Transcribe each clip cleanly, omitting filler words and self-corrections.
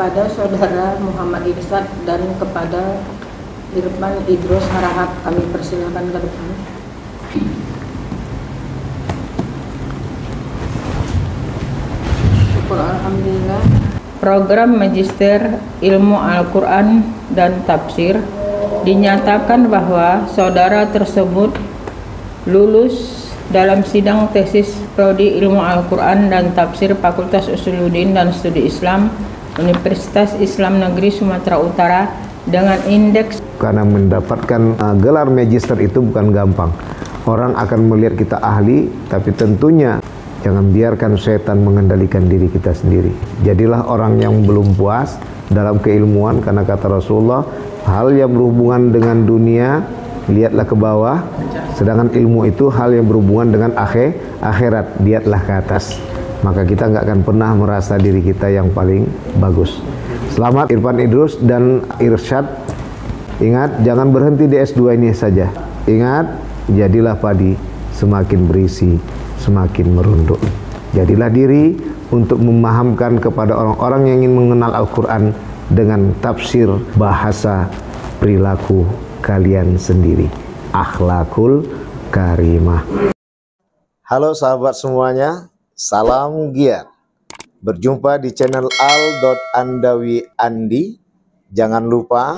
kepada Saudara Muhammad Irsyad dan kepada Irfan Idrus Harahap kami persilakan ke depan. Syukur alhamdulillah. Program Magister Ilmu Al-Quran dan Tafsir dinyatakan bahwa saudara tersebut lulus dalam sidang tesis Prodi Ilmu Al-Quran dan Tafsir Fakultas Usuluddin dan Studi Islam Universitas Islam Negeri Sumatera Utara dengan indeks. Karena mendapatkan gelar magister itu bukan gampang. Orang akan melihat kita ahli, tapi tentunya jangan biarkan setan mengendalikan diri kita sendiri. Jadilah orang yang belum puas dalam keilmuan, karena kata Rasulullah, hal yang berhubungan dengan dunia lihatlah ke bawah, sedangkan ilmu itu hal yang berhubungan dengan akhirat, lihatlah ke atas. Maka kita nggak akan pernah merasa diri kita yang paling bagus. Selamat Irfan Idrus dan Irsyad. Ingat, jangan berhenti di S2 ini saja. Ingat, jadilah padi, semakin berisi, semakin merunduk. Jadilah diri untuk memahamkan kepada orang-orang yang ingin mengenal Al-Quran dengan tafsir bahasa perilaku kalian sendiri. Akhlakul karimah. Halo sahabat semuanya, salam giat. Berjumpa di channel al.andawi.andi. Jangan lupa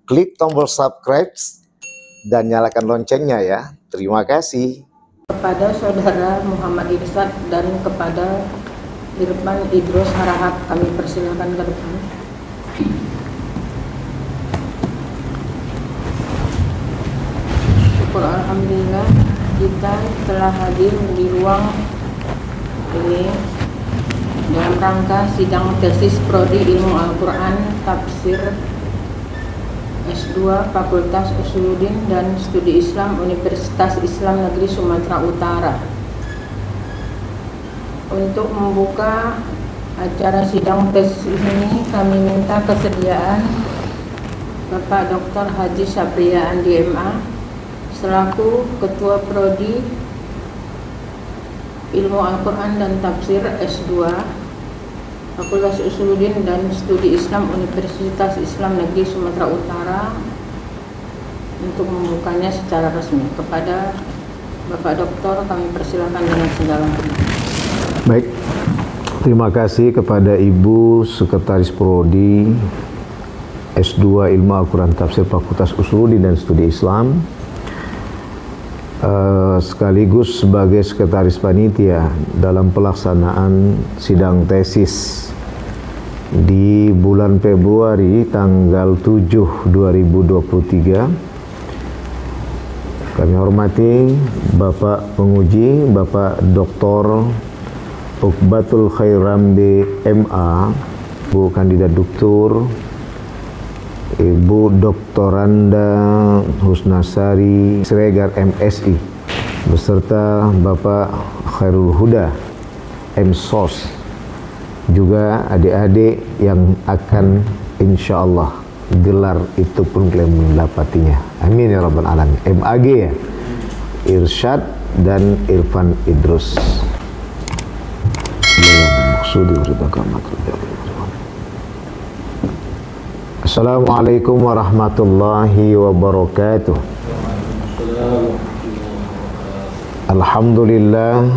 klik tombol subscribe dan nyalakan loncengnya ya. Terima kasih. Kepada Saudara Muhammad Irsyad dan kepada Irfan Idrus Harahap kami persilakan ke depan. Syukur alhamdulillah kita telah hadir di ruang ini dalam rangka sidang tesis Prodi Ilmu Al-Quran Tafsir S2 Fakultas Usuluddin dan Studi Islam Universitas Islam Negeri Sumatera Utara. Untuk membuka acara sidang tesis ini kami minta kesediaan Bapak Dr. Haji Sapria Andi MA selaku Ketua Prodi Ilmu Al-Quran dan Tafsir S2 Fakultas Usuluddin dan Studi Islam Universitas Islam Negeri Sumatera Utara untuk membukanya secara resmi. Kepada Bapak Doktor kami persilakan dengan segala hormat. Baik, terima kasih kepada Ibu Sekretaris Prodi S2 Ilmu Al-Quran Tafsir Fakultas Usuluddin dan Studi Islam, sekaligus sebagai sekretaris panitia dalam pelaksanaan sidang tesis di bulan Februari tanggal 7 2023. Kami hormati Bapak Penguji, Bapak Dr. Uqbatul Khairamdi MA, Bu Kandidat Doktor, Ibu Doktoranda Husnasari Siregar MSI, beserta Bapak Khairul Huda MSOS, juga adik-adik yang akan insya Allah gelar itu pun kalian mendapatinya. Amin ya rabbal alamin. MAG ya, Irsyad dan Irfan Idrus. Assalamualaikum warahmatullahi wabarakatuh. Alhamdulillah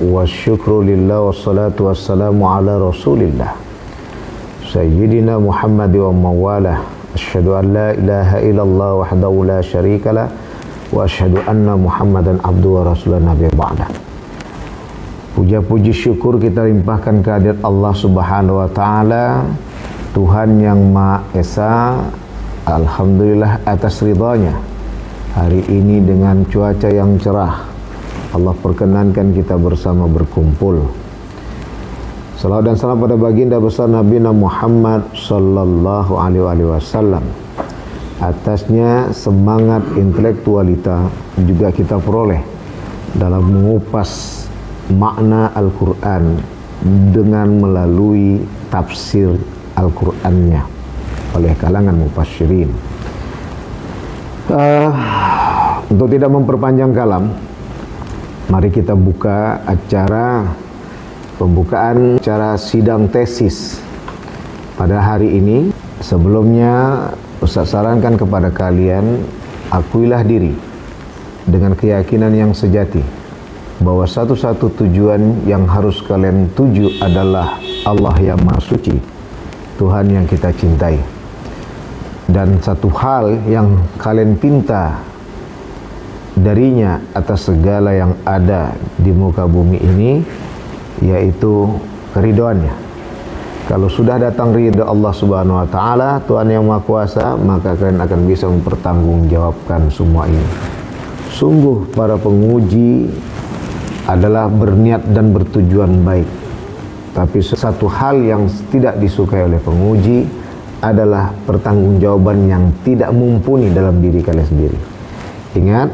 wa syukrulillah wassalatu wassalamu ala rasulillah Sayyidina Muhammad wa mawalah. Asyhadu an la ilaha illallah wahdahu la syarikalah wa asyhadu anna Muhammadan abduhu wa rasulun nabi ba'dah. Puja-puji syukur kita limpahkan kehadirat Allah Subhanahu wa taala, Tuhan yang Maha Esa. Alhamdulillah atas ridhanya hari ini dengan cuaca yang cerah Allah perkenankan kita bersama berkumpul. Salawat dan salam pada baginda besar Nabi Muhammad sallallahu alaihi wasallam. Atasnya semangat intelektualita juga kita peroleh dalam mengupas makna Al-Quran dengan melalui tafsir Al-Qurannya oleh kalangan mufassirin. Untuk tidak memperpanjang kalam, mari kita buka acara pembukaan acara sidang tesis Pada hari ini, sebelumnya Ustaz sarankan kepada kalian, akuilah diri dengan keyakinan yang sejati bahwa satu-satu tujuan yang harus kalian tuju adalah Allah yang Maha Suci, Tuhan yang kita cintai. Dan satu hal yang kalian pinta darinya atas segala yang ada di muka bumi ini, yaitu keridhoannya. Kalau sudah datang ridha Allah Subhanahu wa taala, Tuhan yang Maha Kuasa, maka kalian akan bisa mempertanggungjawabkan semua ini. Sungguh para penguji adalah berniat dan bertujuan baik. Tapi satu hal yang tidak disukai oleh penguji adalah pertanggungjawaban yang tidak mumpuni dalam diri kalian sendiri. Ingat,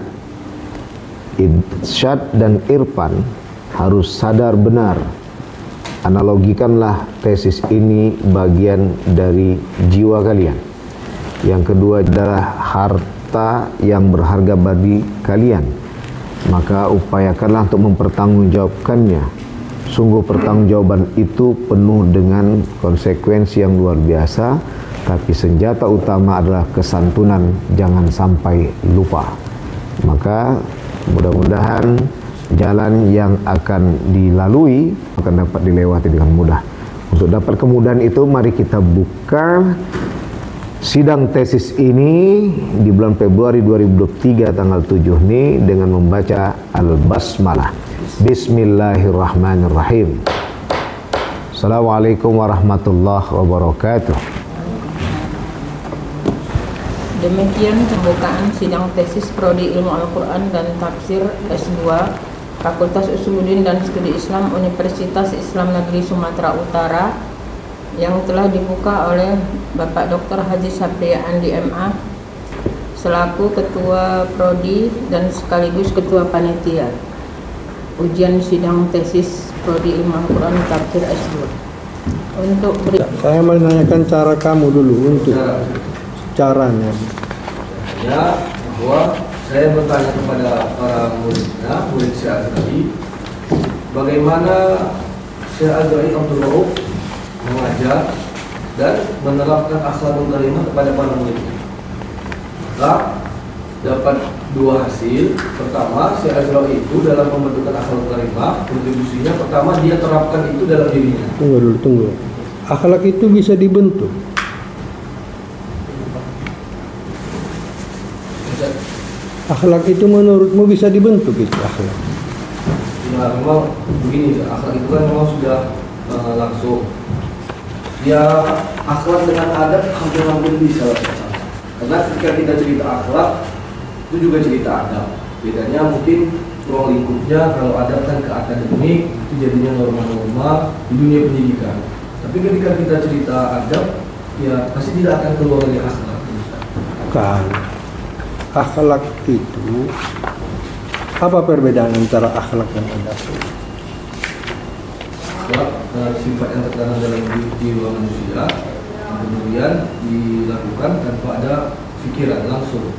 irsyad dan irfan harus sadar benar. Analogikanlah tesis ini bagian dari jiwa kalian. Yang kedua adalah harta yang berharga bagi kalian. Maka upayakanlah untuk mempertanggungjawabkannya. Sungguh pertanggungjawaban itu penuh dengan konsekuensi yang luar biasa, tapi senjata utama adalah kesantunan, jangan sampai lupa. Maka mudah-mudahan jalan yang akan dilalui akan dapat dilewati dengan mudah. Untuk dapat kemudahan itu, mari kita buka sidang tesis ini di bulan Februari 2023 tanggal 7 ini dengan membaca Al-Basmalah. Bismillahirrahmanirrahim. Assalamualaikum warahmatullahi wabarakatuh. Demikian pembukaan sidang tesis Prodi Ilmu Al-Quran dan Tafsir S2 Fakultas Usuluddin dan Studi Islam Universitas Islam Negeri Sumatera Utara yang telah dibuka oleh Bapak Dr. Haji Sapria Andi MA selaku Ketua Prodi dan sekaligus Ketua Panitia ujian sidang tesis Prodi Ilmu Al-Quran dan Tafsir S2. Untuk saya menanyakan cara kamu dulu untuk caranya. Ya, bahwa saya bertanya kepada para muridnya, murid Syekh Azra'i, bagaimana Syekh Azra'i Abdul Rauf mengajar dan menerapkan akhlakul karimah kepada para muridnya. Maka dapat dua hasil. Pertama, Syekh Azra'i itu dalam pembentukan akhlakul karimah, kontribusinya pertama dia terapkan itu dalam dirinya. Tunggu. Akhlak itu bisa dibentuk. Akhlak itu menurutmu bisa dibentuk itu akhlak? Ya memang begini, akhlak itu kan memang sudah langsung. Ya akhlak dengan adab hampir-hampir bisa. Karena ketika kita cerita akhlak itu juga cerita adab. Bedanya mungkin ruang lingkupnya, kalau adab kan ke akademik, itu jadinya norma-norma di dunia pendidikan. Tapi ketika kita cerita adab, ya pasti tidak akan keluar dari akhlak. Bukan. Akhlak itu, apa perbedaan antara akhlak dan adab? Akhlak sifat yang tertanam dalam jiwa manusia, kemudian dilakukan tanpa ada pikiran langsung,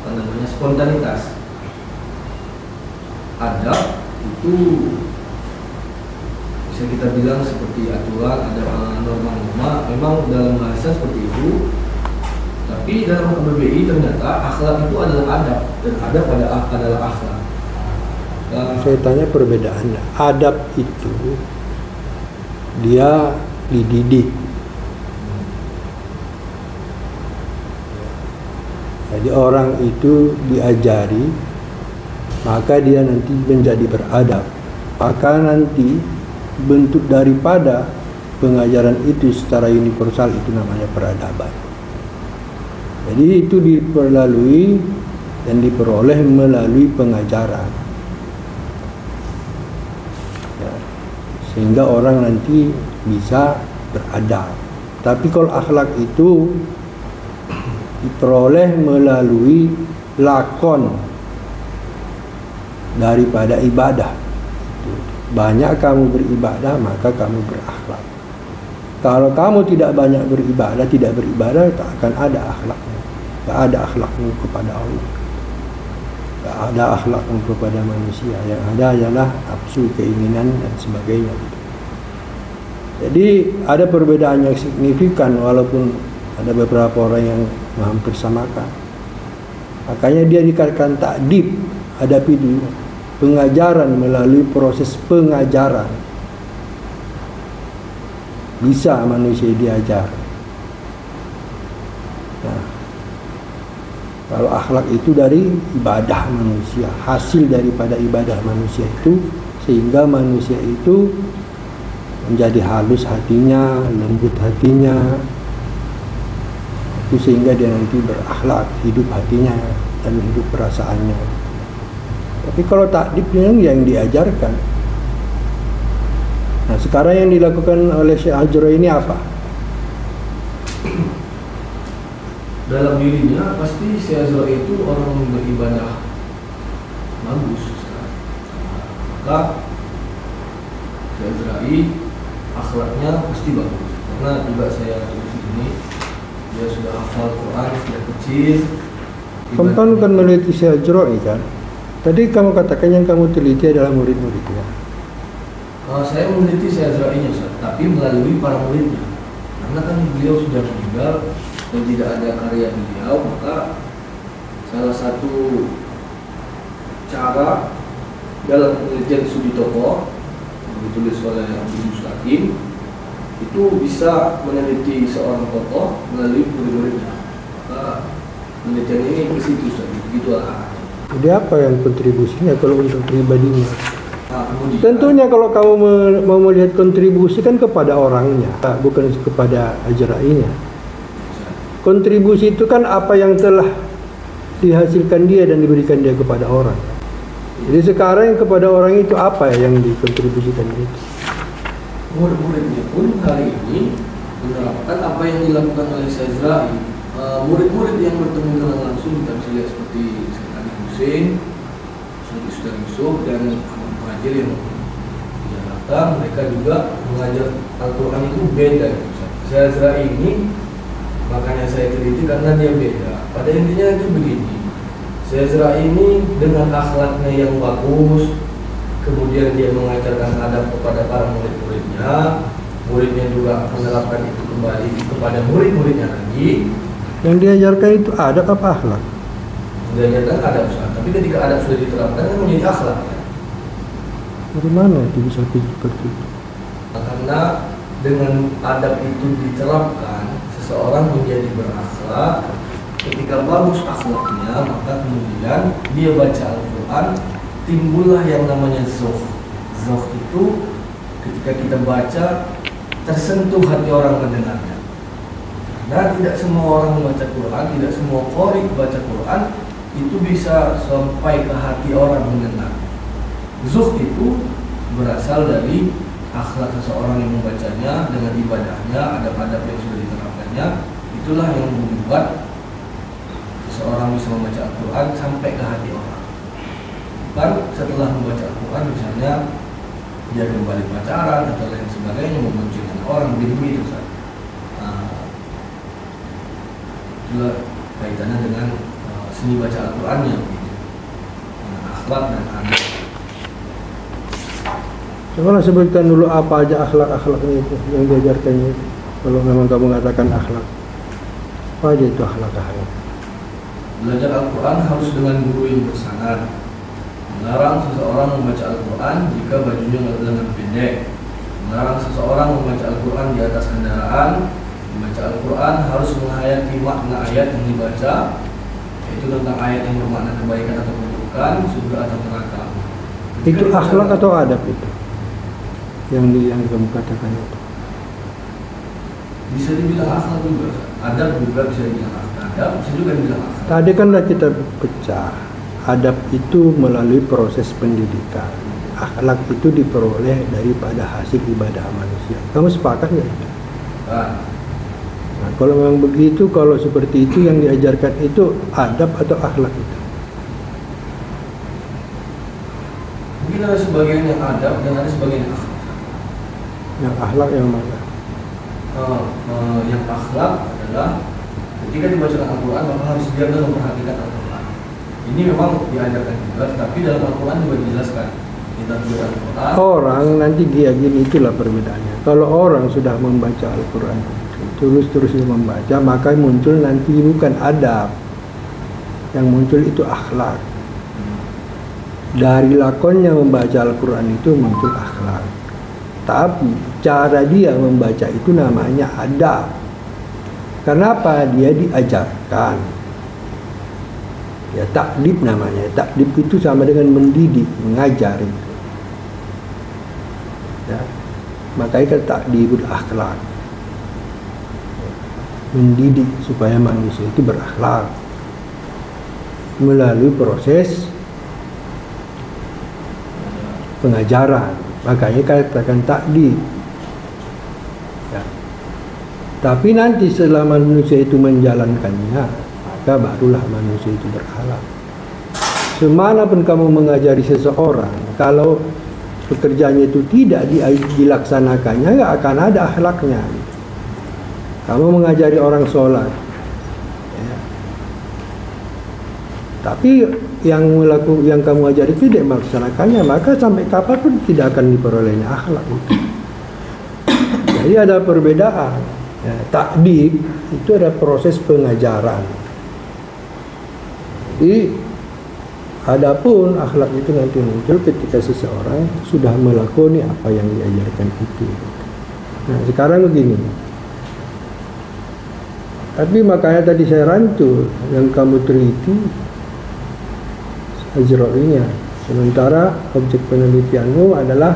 namanya spontanitas. Adab itu bisa kita bilang seperti aturan, ada norma-norma, memang dalam bahasa seperti itu. Tapi dalam KBBI ternyata akhlak itu adalah adab, dan adab adalah akhlak. Saya tanya perbedaannya. Adab itu dia dididik. Jadi orang itu diajari, maka dia nanti menjadi beradab. Maka nanti bentuk daripada pengajaran itu secara universal itu namanya peradaban. Jadi itu diperlalui dan diperoleh melalui pengajaran, ya, sehingga orang nanti bisa beradab. Tapi kalau akhlak itu diperoleh melalui lakon daripada ibadah. Banyak kamu beribadah, maka kamu berakhlak. Kalau kamu tidak banyak beribadah, tak akan ada akhlakmu. Tak ada akhlakmu kepada Allah, tak ada akhlakmu kepada manusia. Yang ada adalah nafsu, keinginan dan sebagainya. Jadi ada perbedaan yang signifikan walaupun ada beberapa orang yang hampir samakan. Makanya dia dikatakan takdib, hadapi dulu. Pengajaran melalui proses pengajaran. Bisa manusia diajar. Nah, kalau akhlak itu dari ibadah manusia, hasil daripada ibadah manusia itu, sehingga manusia itu menjadi halus hatinya, lembut hatinya, itu sehingga dia nanti berakhlak, hidup hatinya dan hidup perasaannya. Tapi kalau takdib yang diajarkan. Nah, sekarang yang dilakukan oleh Syekh Ajro ini apa? Dalam dirinya pasti Syekh Ajro itu orang beribadah bagus. Maka Syekh Azra'i akhlaknya pasti bagus. Karena juga saya tulis di sini, dia sudah hafal Quran sejak kecil. Kamu kan bukan meneliti Syekh Ajro'i kan? Tadi kamu katakan yang kamu teliti adalah murid-muridnya. Saya meneliti Syekh Azra'inya, tapi melalui para muridnya. Karena kan beliau sudah meninggal dan tidak ada karya beliau, maka salah satu cara dalam penelitian studi tokoh yang ditulis oleh Abdul Mustaqim itu bisa meneliti seorang tokoh melalui murid-muridnya. Maka penelitian ini ke situ saja, begitulah. Jadi apa yang kontribusinya kalau untuk pribadinya? Kemudian, tentunya kalau kamu mau melihat kontribusi kan kepada orangnya, bukan kepada Azra'inya. Kontribusi itu kan apa yang telah dihasilkan dia dan diberikan dia kepada orang. Jadi sekarang kepada orang itu apa yang dikontribusikan itu? Murid-muridnya pun hari ini menerapkan apa yang dilakukan oleh Syekh Azra'i. Murid-murid yang bertemu dengan langsung kita bisa lihat seperti Syekh Ali Hussein, Syekh Ustaz Yusuf dan Ahmad Muhajir yang datang, mereka juga mengajar Al-Quran itu beda. Syekh Azra'i ini makanya saya teliti karena dia beda. Pada intinya itu begini, Syekh Azra'i ini dengan akhlaknya yang bagus, kemudian dia mengajarkan adab kepada para murid-muridnya, muridnya juga menerapkan itu kembali kepada murid-muridnya lagi. Yang diajarkan itu adab apa akhlak? Diajarkan adab, tapi ketika adab sudah diterapkan kan menjadi akhlak. Dari mana itu bisa seperti itu? Karena dengan adab itu diterapkan, seseorang menjadi berakhlak. Ketika bagus akhlaknya, maka kemudian dia baca Al-Quran, timbullah yang namanya zuhd. Zuhd itu ketika kita baca, tersentuh hati orang mendengarnya. Karena tidak semua orang membaca Quran, tidak semua qari baca Quran itu bisa sampai ke hati orang mendengar. Zuhd itu berasal dari akhlak seseorang yang membacanya dengan ibadahnya, adab-adab yang sudah diterapkannya. Itulah yang membuat seseorang bisa membaca Al-Quran sampai ke hati orang. Bukan setelah membaca Al-Quran misalnya dia kembali pacaran atau lain sebagainya, memuncingkan orang, begitu saja. Itulah kaitannya dengan seni baca Al-Qurannya, dengan akhlak dan adab. Coba sebutkan dulu apa aja akhlak-akhlaknya itu yang diajarkannya itu. Kalau memang kamu mengatakan akhlak, apa aja itu akhlak-akhlak? Belajar Al-Quran harus dengan guru yang bersanad. Melarang seseorang membaca Al-Quran jika bajunya lengan pendek. Melarang seseorang membaca Al-Quran di atas kendaraan. Membaca Al-Quran harus menghayati makna ayat yang dibaca, yaitu tentang ayat yang bermakna kebaikan atau keburukan, surga atau neraka. Itu akhlak atau adab itu? Yang kamu katakan itu? Bisa dibilang akhlak juga, adab juga bisa dibilang adab, bisa juga dibilang akhlak. Tadi kanlah kita pecah. Adab itu melalui proses pendidikan. Akhlak itu diperoleh daripada hasil ibadah manusia. Kamu sepakat nggak itu? Nah, kalau memang begitu, kalau seperti itu yang diajarkan itu adab atau akhlak itu? Mungkin ada sebagian yang adab dan ada sebagian yang akhlak. Yang akhlak yang mana? Yang akhlak adalah ketika dibacakan Al-Quran maka harus benar-benar memperhatikan Al-Quran. Ini memang diajarkan juga, tapi dalam Al-Quran juga dijelaskan kita belajar Al-Quran. Orang nanti dia gini, itulah perbedaannya. Kalau orang sudah membaca Al-Quran terus-terusnya membaca, maka muncul nanti bukan adab, yang muncul itu akhlak. Dari lakonnya membaca Al-Quran itu muncul akhlak. Tapi cara dia membaca itu namanya adab. Kenapa? Dia diajarkan. Ya, takdib namanya. Takdib itu sama dengan mendidik, mengajar itu. Ya. Makanya takdibul akhlak. Mendidik supaya manusia itu berakhlak melalui proses pengajaran. Makanya katakan takdib. Ya. Tapi nanti setelah manusia itu menjalankannya, maka barulah manusia itu berakhlak. Semanapun kamu mengajari seseorang, kalau pekerjaannya itu tidak dilaksanakannya, nggak akan ada akhlaknya. Kamu mengajari orang sholat, ya. Tapi yang kamu ajari tidak melaksanakannya, maka sampai kapanpun tidak akan diperolehnya akhlak itu. Jadi ada perbedaan. Ya, takdib itu ada proses pengajaran. Jadi adapun akhlak itu nanti muncul ketika seseorang sudah melakoni apa yang diajarkan itu. Nah, sekarang begini. Tapi makanya tadi saya rangkul, yang kamu teliti Azrailnya, sementara objek penelitianmu adalah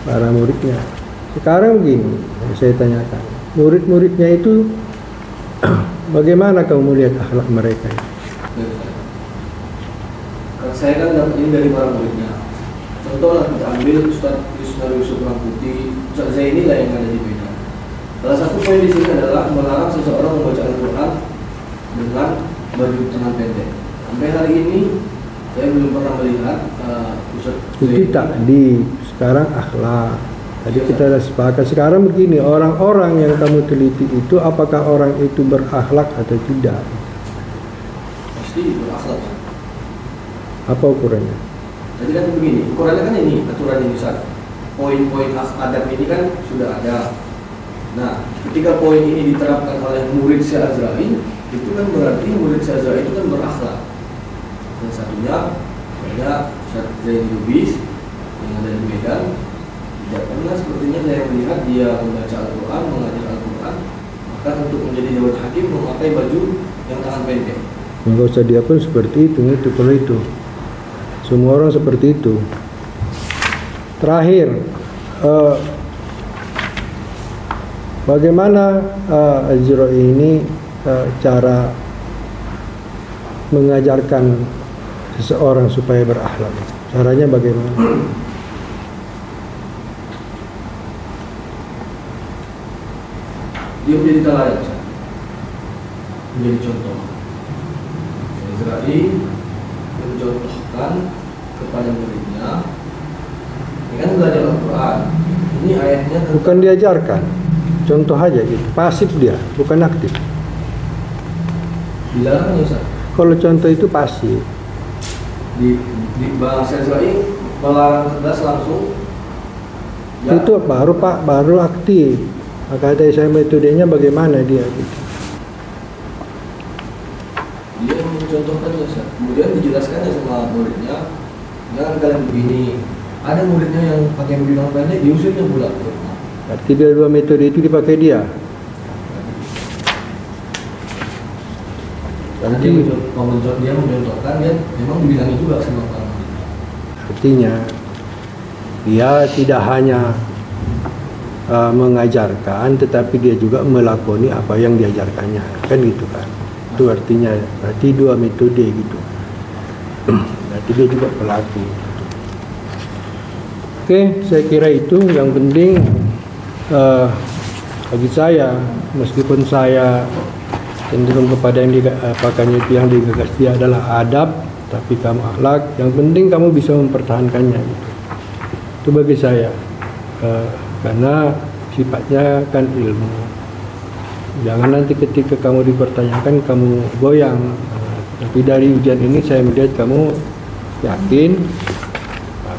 para muridnya. Sekarang begini, saya tanyakan, murid-muridnya itu bagaimana kamu melihat akhlak mereka? Saya kan dapat ini dari para muridnya. Contohlah kita ambil Ustaz Yusuf Ramputi, Ustaz Zaini lah yang ada di Medan. Salah satu poin di sini adalah melarang seseorang membaca Al-Quran dengan baju tangan pendek. Sampai hari ini saya belum pernah melihat Ustaz itu takdib, sekarang akhlak. Tadi kita sudah sepakat. Sekarang begini, orang-orang yang kamu teliti itu apakah orang itu berakhlak atau tidak? Pasti berakhlak. Apa ukurannya? Jadi kan begini, ukurannya kan ini, aturan ini Ustaz. Poin-poin adab ini kan sudah ada. Nah, ketika poin ini diterapkan oleh murid Syekh Azrail, itu kan berarti murid Syekh Azrail itu kan berakhlak. Dan satunya ada Ustaz Zaini Lubis yang ada di Medan. Tidak pernah sepertinya saya melihat dia membaca Al-Quran, mengajar Al-Quran. Maka untuk menjadi dewan hakim memakai baju yang tangan pendek. Enggak usah dia pun seperti itu kalau itu. Semua orang seperti itu. Terakhir, bagaimana Azrail ini cara mengajarkan seseorang supaya berakhlak? Caranya bagaimana? Dia menjadi teladan, menjadi contoh. Azrail mencontohkan kepada muridnya. Ini kan belajar Al-Quran. Ini ayatnya bukan diajarkan, contoh aja gitu. Pasif dia, bukan aktif. dilarang ya Ustaz. Kalau contoh itu pasif. Di bahasa Azrail melarang tegas langsung. Ya. Itu baru aktif. Maka tadi saya metodenya bagaimana dia gitu. Dia mencontohkan ya Ustaz. Kemudian dijelaskannya sama muridnya, jangan kalian begini. Ada muridnya yang pakai baju pendek, diusirnya pula. Berarti dia dua metode itu dipakai dia. Karena dia mencontohkan, dia memang dibilangi juga sama para muridnya. Artinya dia tidak hanya mengajarkan, tetapi dia juga melakoni apa yang diajarkannya, kan gitu kan. Itu artinya berarti dua metode gitu. Berarti dia juga pelaku. Oke, saya kira itu yang penting bagi saya, meskipun saya cenderung kepada yang yang digagas dia adalah adab, tapi kamu akhlak. Yang penting kamu bisa mempertahankannya. Gitu. Itu bagi saya, karena sifatnya kan ilmu. Jangan nanti ketika kamu dipertanyakan kamu goyang. Tapi dari ujian ini saya melihat kamu yakin,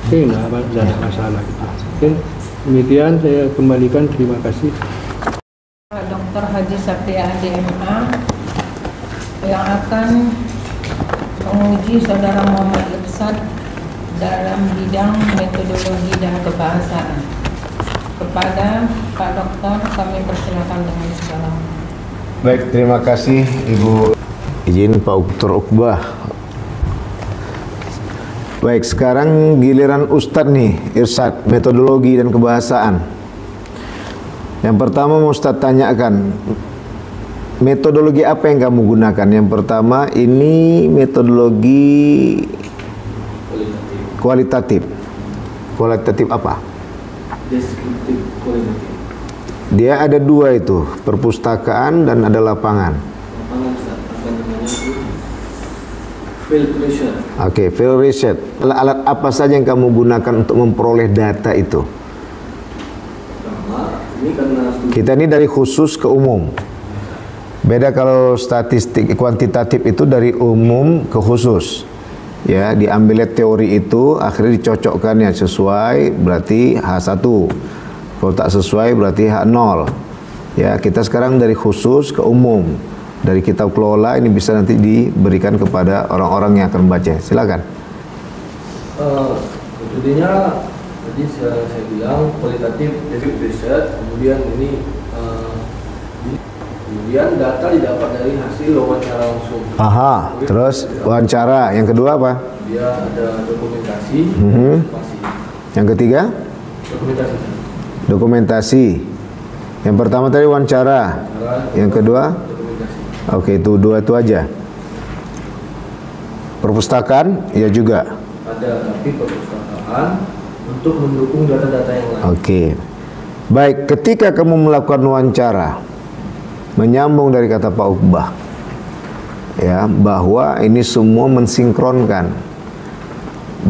Oke, nggak ada masalah gitu. Oke, demikian saya kembalikan, terima kasih. Dr. Haji Saptia DMA yang akan menguji saudara Muhammad Irsad dalam bidang metodologi dan kebahasaan. Kepada Pak Dokter kami persilakan dengan segala hormat. Baik, terima kasih Ibu. Izin Pak Dr. Uqbah. Baik, sekarang giliran Ustadz nih, Irsad, metodologi dan kebahasaan. Yang pertama mau Ustadz tanyakan, metodologi apa yang kamu gunakan? Yang pertama, ini metodologi kualitatif. Kualitatif apa? Deskriptif kualitatif. Dia ada dua itu, perpustakaan dan ada lapangan. Lapangan Ustaz, apa namanya itu? Field research. Oke, field research. Alat apa saja yang kamu gunakan untuk memperoleh data itu? Pertama, ini karena studi Kita ini dari khusus ke umum. Beda kalau statistik kuantitatif itu dari umum ke khusus. Ya, diambilnya teori itu akhirnya dicocokkan yang sesuai berarti H1. Kalau tak sesuai berarti H0. Ya, kita sekarang dari khusus ke umum. Dari kitab kelola ini bisa nanti diberikan kepada orang-orang yang akan membaca. Silakan. metodenya tadi saya bilang kualitatif deskriptif research, kemudian ini kemudian data didapat dari hasil wawancara langsung. Aha, terus wawancara. Yang kedua apa? Dia ada dokumentasi, observasi. Yang ketiga? Dokumentasi. Dokumentasi. Yang pertama tadi wawancara. Yang kedua? Dokumentasi. Oke, itu dua itu aja. Perpustakaan, ya juga. Ada, tapi perpustakaan untuk mendukung data-data yang lain. Oke. Baik, ketika kamu melakukan wawancara, menyambung dari kata Pak Uqbah, ya, bahwa ini semua mensinkronkan,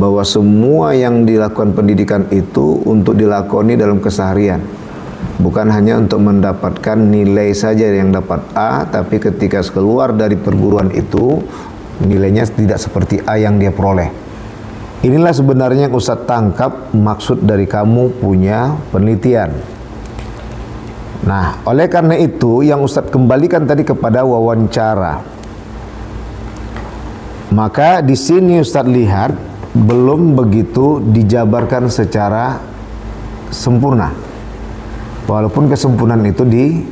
bahwa semua yang dilakukan pendidikan itu untuk dilakoni dalam keseharian, bukan hanya untuk mendapatkan nilai saja yang dapat A, tapi ketika keluar dari perguruan itu nilainya tidak seperti A yang dia peroleh. Inilah sebenarnya yang Ustadz tangkap maksud dari kamu punya penelitian. Nah, oleh karena itu yang Ustadz kembalikan tadi kepada wawancara. Maka di sini Ustadz lihat belum begitu dijabarkan secara sempurna. Walaupun kesempurnaan itu di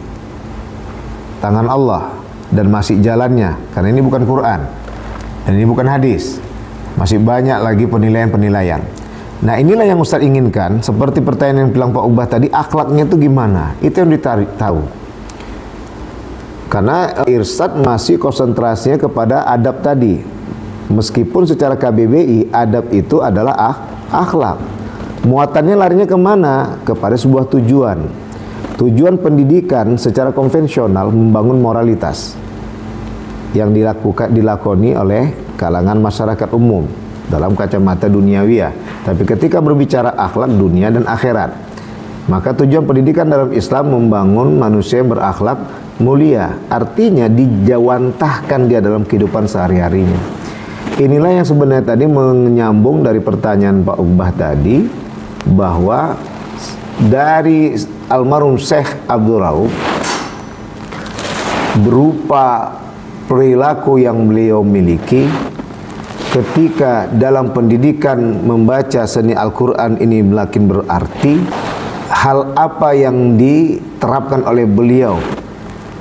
tangan Allah dan masih jalannya, karena ini bukan Quran dan ini bukan hadis. Masih banyak lagi penilaian-penilaian. Nah, inilah yang Ustaz inginkan, seperti pertanyaan yang bilang Pak Uqbah tadi, akhlaknya itu gimana? Itu yang ditarik tahu. Karena Irsad masih konsentrasinya kepada adab tadi. Meskipun secara KBBI adab itu adalah akhlak. Muatannya larinya kemana? Kepada sebuah tujuan. Tujuan pendidikan secara konvensional membangun moralitas yang dilakoni oleh kalangan masyarakat umum dalam kacamata duniawiyah. Tapi ketika berbicara akhlak dunia dan akhirat, maka tujuan pendidikan dalam Islam membangun manusia yang berakhlak mulia. Artinya dijawantahkan dia dalam kehidupan sehari-harinya. Inilah yang sebenarnya tadi menyambung dari pertanyaan Pak Uqbah tadi, bahwa dari almarhum Syekh Abdul Rauf berupa perilaku yang beliau miliki ketika dalam pendidikan membaca seni Al-Quran ini makin berarti. Hal apa yang diterapkan oleh beliau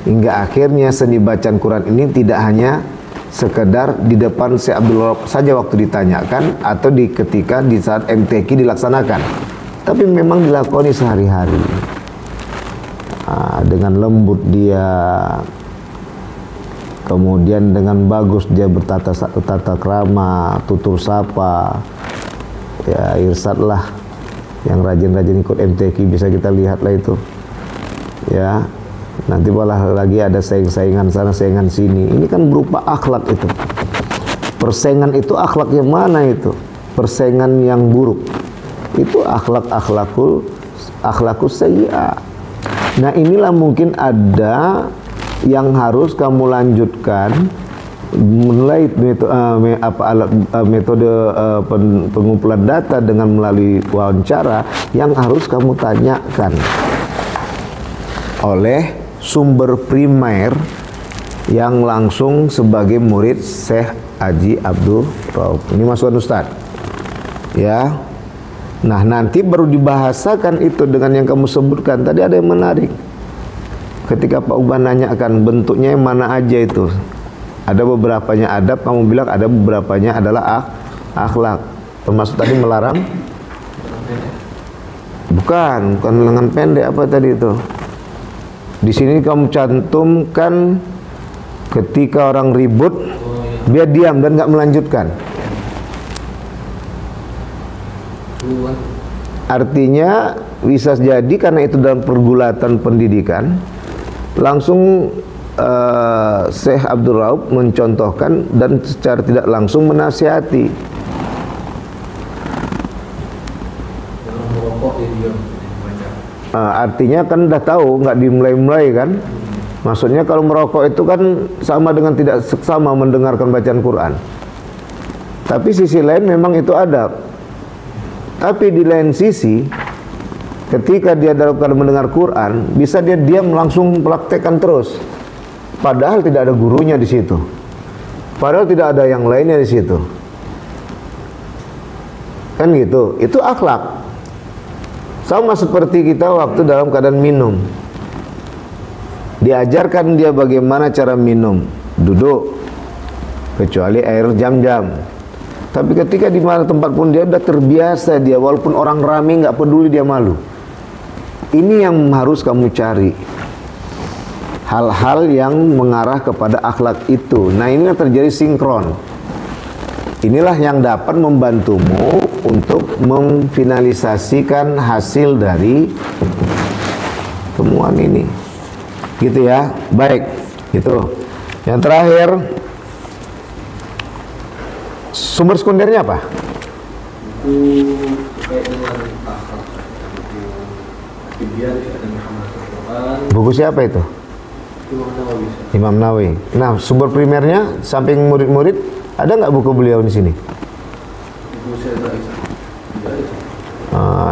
hingga akhirnya seni bacaan Quran ini tidak hanya sekedar di depan Syekh Abdul Rauf saja waktu ditanyakan atau ketika di saat MTQ dilaksanakan, tapi memang dilakoni sehari-hari. Dengan lembut dia, kemudian dengan bagus dia bertata krama, tutur sapa. Ya, Irsad lah yang rajin-rajin ikut MTQ, bisa kita lihat lah itu. Ya, nanti malah lagi ada saingan sana, saingan sini. Ini kan berupa akhlak itu. Persaingan itu akhlak yang mana itu? Persaingan yang buruk. Itu akhlakus sayyi'ah. Nah, inilah mungkin ada yang harus kamu lanjutkan mulai metode pengumpulan data dengan melalui wawancara yang harus kamu tanyakan oleh sumber primer yang langsung sebagai murid Syekh Haji Abdul Rauf. Ini masukan Ustaz. Ya. Nah, nanti baru dibahasakan itu dengan yang kamu sebutkan. Tadi ada yang menarik. Ketika Pak Ubah nanyakan bentuknya yang mana aja itu. Ada beberapanya adab, kamu bilang ada beberapanya adalah akhlak. Termasuk tadi melarang? Bukan lengan pendek, apa tadi itu? Di sini kamu cantumkan ketika orang ribut, dia diam dan nggak melanjutkan. Artinya bisa jadi karena itu dalam pergulatan pendidikan, langsung Syekh Abdul Rauf mencontohkan dan secara tidak langsung menasihati. Artinya kan udah tahu, nggak dimulai-mulai kan. Maksudnya kalau merokok itu kan sama dengan tidak sama mendengarkan bacaan Quran. Tapi sisi lain memang itu adab. Tapi di lain sisi, ketika dia dalam keadaan mendengar Quran, bisa dia diam langsung praktekkan terus. Padahal tidak ada gurunya di situ. Padahal tidak ada yang lainnya di situ. Kan gitu. Itu akhlak. Sama seperti kita waktu dalam keadaan minum. Diajarkan dia bagaimana cara minum. Duduk. Kecuali air jam-jam. Tapi ketika di mana tempat pun dia sudah terbiasa dia. Walaupun orang ramai nggak peduli, dia malu. Ini yang harus kamu cari. Hal-hal yang mengarah kepada akhlak itu. Nah, ini yang terjadi sinkron. Inilah yang dapat membantumu untuk memfinalisasikan hasil dari temuan ini. Gitu ya. Baik, gitu. Yang terakhir, sumber sekundernya apa? Buku terkait dengan akhlak. Buku Tibian dan Muhammad Al-Quran. Buku siapa itu? Imam Nawawi. Nah, sumber primernya samping murid-murid, ada nggak buku beliau di sini?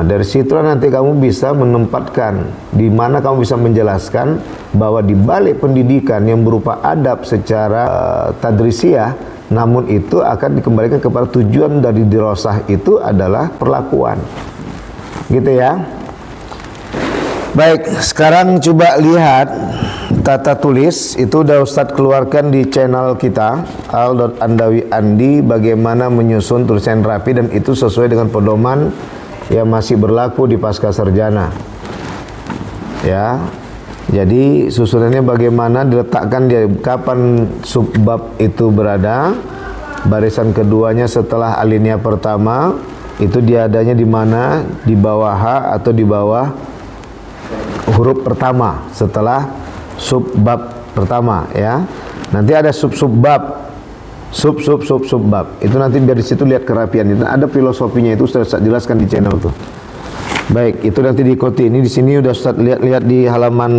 Dari situ nanti kamu bisa menempatkan di mana kamu bisa menjelaskan bahwa di balik pendidikan yang berupa adab secara tadrisiyah, namun itu akan dikembalikan kepada tujuan dari dirosah itu adalah perlakuan. Gitu ya. Baik, sekarang coba lihat tata tulis. Itu udah Ustadz keluarkan di channel kita Al.Andawi Andi, bagaimana menyusun tulisan rapi, dan itu sesuai dengan pedoman yang masih berlaku di pasca sarjana. Ya, jadi susunannya bagaimana, diletakkan di kapan subbab itu berada, barisan keduanya setelah alinea pertama itu dia adanya di mana, di bawah H atau di bawah huruf pertama setelah subbab pertama ya. Nanti ada subbab, subbab. Itu nanti dari situ lihat kerapian. Itu ada filosofinya, itu sudah saya jelaskan di channel tuh. Baik, itu nanti diikuti. Ini di sini udah Ustaz lihat di halaman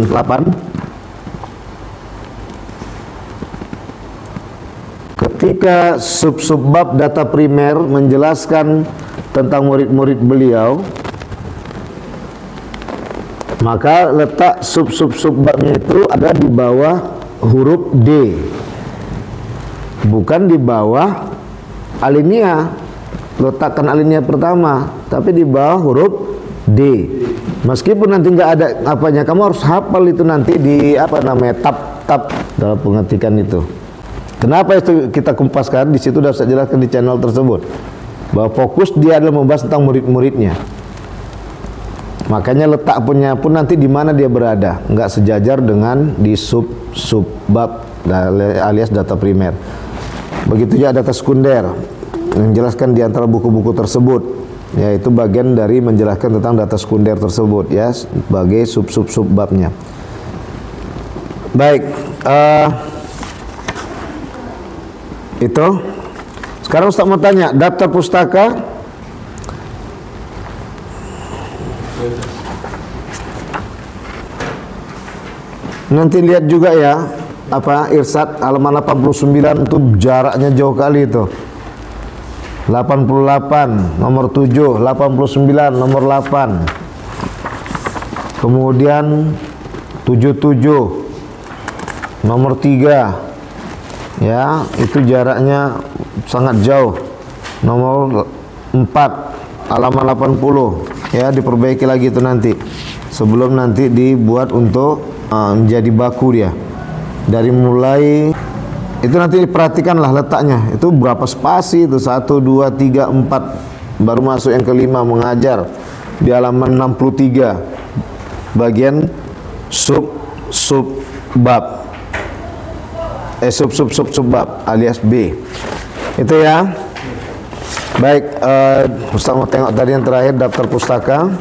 8. Ketika subbab data primer menjelaskan tentang murid-murid beliau, maka letak subbabnya itu ada di bawah huruf D, bukan di bawah alinea. Letakkan alinea pertama, tapi di bawah huruf D. Meskipun nanti nggak ada apanya, kamu harus hafal itu nanti di apa namanya, tab dalam pengetikan itu. Kenapa itu kita kumpaskan? Di situ sudah saya jelaskan di channel tersebut bahwa fokus dia adalah membahas tentang murid-muridnya. Makanya letak punya pun nanti di mana dia berada, nggak sejajar dengan di subbab alias data primer. Begitu juga data sekunder, menjelaskan di antara buku-buku tersebut, yaitu bagian dari menjelaskan tentang data sekunder tersebut ya, sebagai subbabnya. Baik, itu. Sekarang Ustaz mau tanya, daftar pustaka nanti lihat juga ya, apa Irsad halaman 89 itu jaraknya jauh kali itu. 88 nomor 7, 89 nomor 8. Kemudian 77 nomor 3. Ya, itu jaraknya sangat jauh. Nomor 4 halaman 80. Ya, diperbaiki lagi itu nanti. Sebelum nanti dibuat untuk menjadi baku dia. Dari mulai itu nanti perhatikanlah letaknya. Itu berapa spasi itu? 1, 2, 3, 4. Baru masuk yang kelima mengajar di halaman 63. Bagian sub bab. Sub bab alias B. Itu ya. Baik, Ustaz mau tengok tadi yang terakhir daftar pustaka.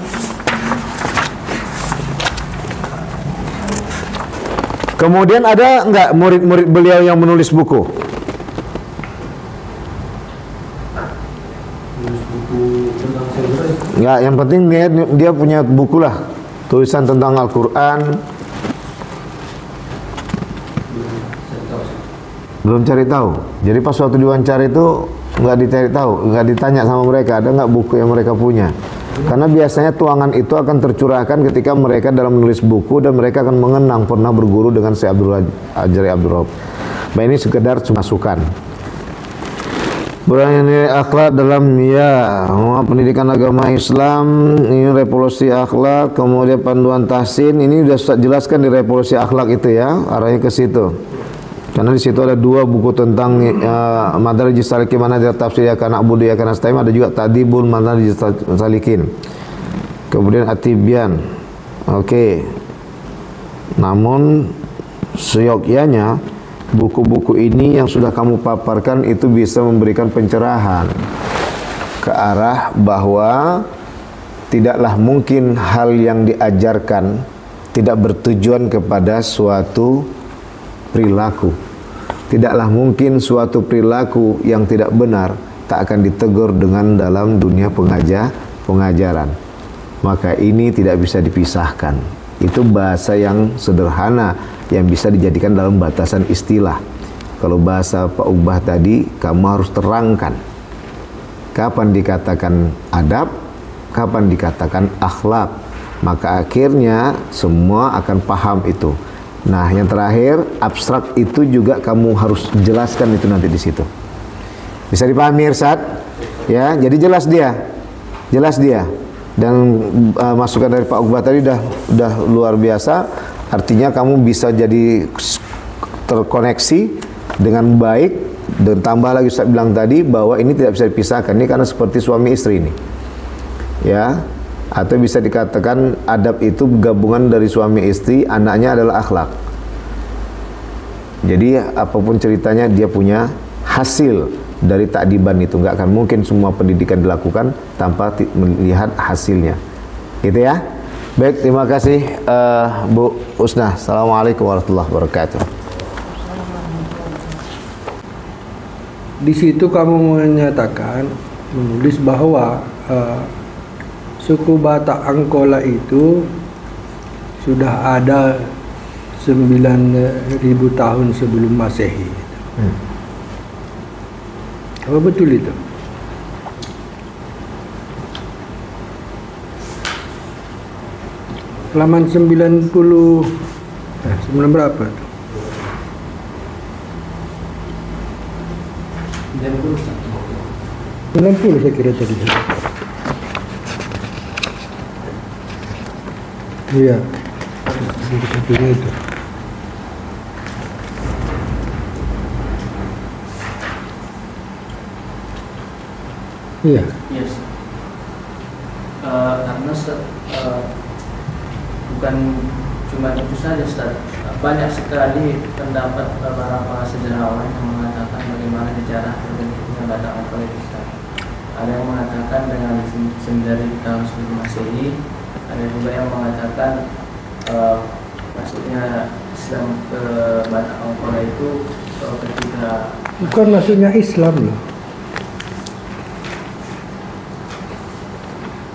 Kemudian ada enggak murid-murid beliau yang menulis buku? Ya, yang penting dia punya buku lah, tulisan tentang Al-Quran. Belum cari tahu. Jadi pas waktu diwawancara itu nggak dicari tahu, nggak ditanya sama mereka ada nggak buku yang mereka punya. Karena biasanya tuangan itu akan tercurahkan ketika mereka dalam menulis buku dan mereka akan mengenang pernah berguru dengan Syekh Ajari Abdul Rauf. Nah, ini sekedar masukan. Berani akhlak dalam pendidikan agama Islam, ini revolusi akhlak, kemudian panduan tahsin, ini sudah jelaskan di revolusi akhlak itu ya, arahnya ke situ. Karena di situ ada 2 buku tentang Madarijus Salikin, Manazil Tafsir ya kana Abudu ya kana Nasta'in, ada juga Tadibul Madarijus Salikin. Kemudian At-Tibyan. Oke. Namun seyogyanya buku-buku ini yang sudah kamu paparkan itu bisa memberikan pencerahan ke arah bahwa tidaklah mungkin hal yang diajarkan tidak bertujuan kepada suatu perilaku. Tidaklah mungkin suatu perilaku yang tidak benar tak akan ditegur dengan dalam dunia pengajaran. Maka ini tidak bisa dipisahkan. Itu bahasa yang sederhana yang bisa dijadikan dalam batasan istilah. Kalau bahasa Pak Ubah tadi, kamu harus terangkan kapan dikatakan adab, kapan dikatakan akhlak. Maka akhirnya semua akan paham itu. Nah, yang terakhir, abstrak itu juga kamu harus jelaskan itu nanti di situ. Bisa dipahami Irsad? Ya, jadi jelas dia. Dan masukan dari Pak Uqbah tadi udah luar biasa. Artinya kamu bisa jadi terkoneksi dengan baik. Dan tambah lagi Ustaz bilang tadi bahwa ini tidak bisa dipisahkan. Ini karena seperti suami istri ini. Ya. Atau bisa dikatakan adab itu gabungan dari suami istri, anaknya adalah akhlak. Jadi apapun ceritanya dia punya hasil dari takdiban itu. Nggak akan mungkin semua pendidikan dilakukan tanpa melihat hasilnya. Gitu ya. Baik, terima kasih Bu Usnah. Assalamualaikum warahmatullahi wabarakatuh. Di situ kamu menyatakan, menulis bahwa suku Batak Angkola itu sudah ada 9.000 tahun sebelum Masehi. Apa betul itu? Halaman 90 sembilan berapa itu? 90 saya kira tadi. Iya, satunya itu. Iya. Yes. Karena bukan cuma itu saja, Ustaz. Banyak sekali pendapat para sejarawan yang mengatakan bagaimana cara terbentuknya Batak Angkola itu, Ustaz. Ada yang mengatakan dengan 9.000 tahun sebelum Masehi. Ada juga yang mengatakan maksudnya Islam ke Batak Angkola itu ketika bukan maksudnya Islam loh.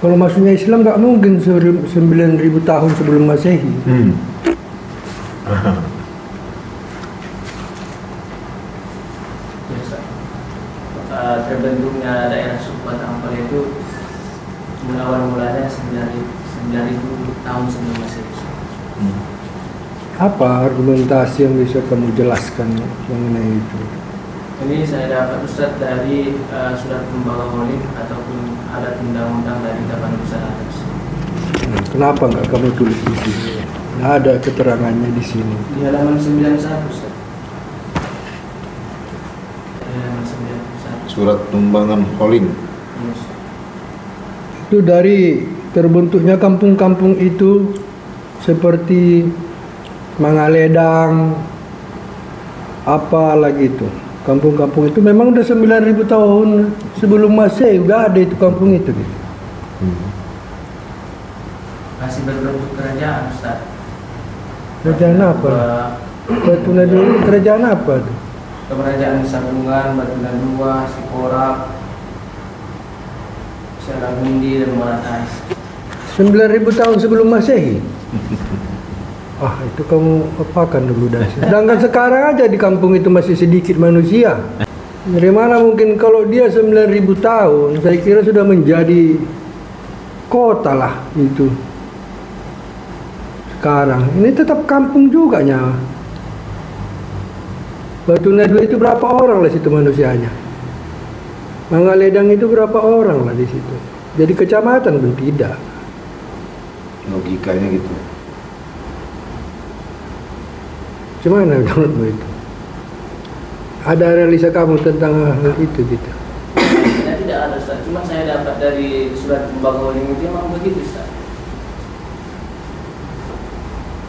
Kalau maksudnya Islam nggak mungkin 9.000 tahun sebelum Masehi. terbentuknya daerah suku Batak Ampel itu mulanya 9.000 tahun sebelum Masehi. Apa argumentasi yang bisa kamu jelaskan mengenai itu? Ini saya dapat Ustaz dari surat Pembawa Holim ataupun adat undang-undang dari Taman Besar Atas. Kenapa nggak kamu tulis di sini? Nggak ada keterangannya di sini. Di halaman 91 Ustaz. Di halaman 91. Surat Tumbangan Holim. Yes. Itu dari terbentuknya kampung-kampung itu seperti Mangaledang, apa lagi itu. Kampung-kampung itu memang udah 9.000 tahun sebelum Masehi udah ada itu kampung itu gitu. Masih berbentuk kerajaan Ustaz. Kerajaan apa? Batu Nadu kerajaan apa tuh? Kerajaan Sabungan, Batu Nadua, Sikorak, Seragundi dan Moratais. 9.000 tahun sebelum Masehi. Itu kamu apakan dulu dah. Sedangkan sekarang aja di kampung itu masih sedikit manusia. Dari mana mungkin kalau dia 9.000 tahun, saya kira sudah menjadi kota lah itu. Sekarang ini tetap kampung juga nyawa. Batu Nadu itu berapa orang lah situ manusianya. Mangaledang itu berapa orang lah di situ. Jadi kecamatan pun tidak. Logikanya gitu. Gimana menurutmu itu? Ada analisa kamu tentang hal itu gitu? Saya tidak ada Ustaz, cuma saya dapat dari surat Pembawa Holim itu memang begitu Ustaz.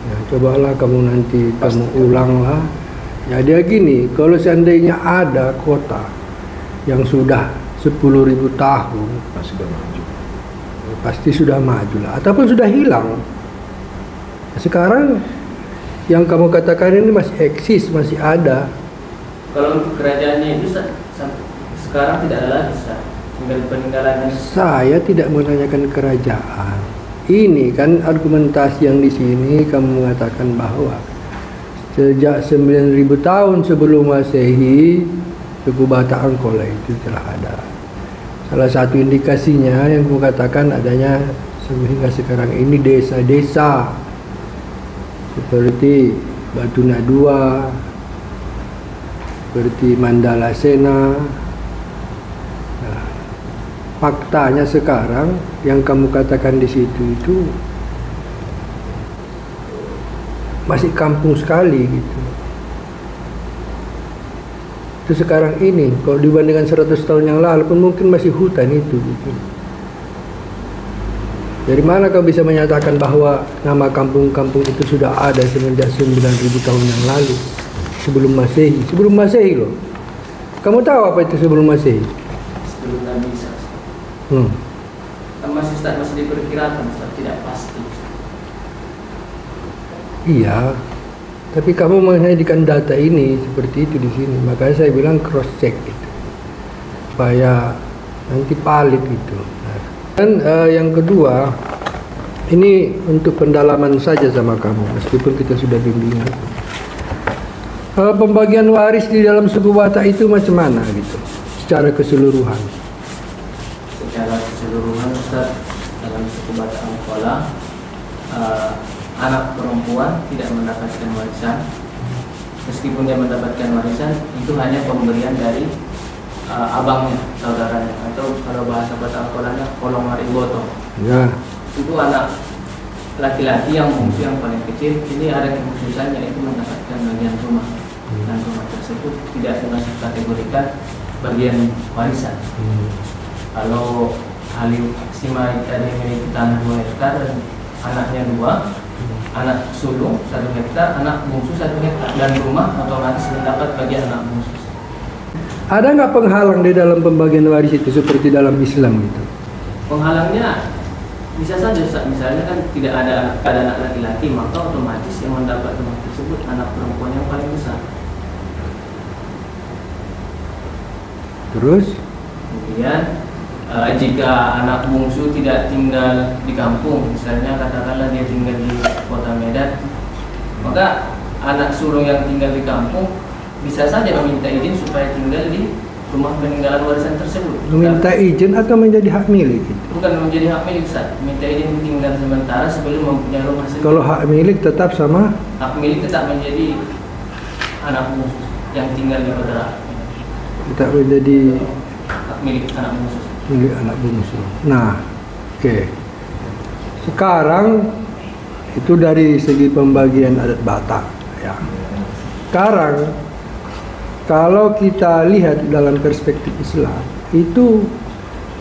Ya, cobalah kamu nanti kamu ulanglah. Ya dia gini, kalau seandainya ada kota yang sudah 10.000 tahun, Sudah maju. pasti sudah maju lah, ataupun sudah hilang. Sekarang yang kamu katakan ini masih eksis, masih ada. Kalau untuk kerajaannya itu sekarang tidak ada lagi Ustaz. Tinggal peninggalannya. Saya tidak menanyakan kerajaan. Ini kan argumentasi yang di sini kamu mengatakan bahwa sejak 9.000 tahun sebelum Masehi suku Batak Angkola itu telah ada. Salah satu indikasinya yang kamu katakan adanya sehingga sekarang ini desa-desa seperti Batu Nadua, seperti Mandala Sena. Nah, faktanya sekarang yang kamu katakan di situ itu masih kampung sekali gitu. Itu sekarang ini kalau dibandingkan 100 tahun yang lalu pun mungkin masih hutan itu gitu. Dari mana kau bisa menyatakan bahwa nama kampung-kampung itu sudah ada semenjak 9.000 tahun yang lalu? Sebelum Masehi. Sebelum Masehi loh. Kamu tahu apa itu sebelum Masehi? Sebelum Nabi Isa. Masih Ustaz, masih diperkirakan Ustaz, tidak pasti. Iya. Tapi kamu menyajikan data ini seperti itu di sini. Makanya saya bilang cross check gitu. Supaya nanti valid gitu. Dan yang kedua, ini untuk pendalaman saja sama kamu, meskipun kita sudah bimbingan. Pembagian waris di dalam suku Batak itu macam mana gitu, secara keseluruhan? Secara keseluruhan Ustaz, dalam suku Batak Angkola, anak perempuan tidak mendapatkan warisan. Meskipun dia mendapatkan warisan, itu hanya pemberian dari abangnya, saudaranya, atau kalau bahasa Batak Angkolanya kolong mariboto. Ya. Itu anak laki-laki yang bungsu yang paling kecil. Ini ada kekhususannya, itu mendapatkan bagian rumah. Dan rumah tersebut tidak dimasuk kategorikan bagian warisan. Kalau Halim Simai tadi memiliki tanah 2 hektar dan anaknya 2, anak sulung 1 hektar, anak bungsu 1 hektar, dan rumah otomatis mendapat bagian anak bungsu. Ada nggak penghalang di dalam pembagian waris itu seperti dalam Islam gitu? Penghalangnya bisa saja Ustaz, misalnya kan tidak ada anak laki-laki, maka otomatis yang mendapat rumah tersebut anak perempuan yang paling besar. Terus? Kemudian jika anak bungsu tidak tinggal di kampung, misalnya katakanlah dia tinggal di kota Medan, maka anak sulung yang tinggal di kampung bisa saja meminta izin supaya tinggal di rumah peninggalan warisan tersebut. Meminta izin atau menjadi hak milik? Bukan menjadi hak milik, Ustaz. Minta izin tinggal sementara sebelum mempunyai rumah sendiri. Kalau hak milik tetap sama? Hak milik tetap menjadi anak bungsu yang tinggal di kota. Tetap menjadi Hak milik anak bungsu. Milik anak bungsu. Nah, oke. Sekarang itu dari segi pembagian adat Batak, ya. Sekarang kalau kita lihat dalam perspektif Islam, itu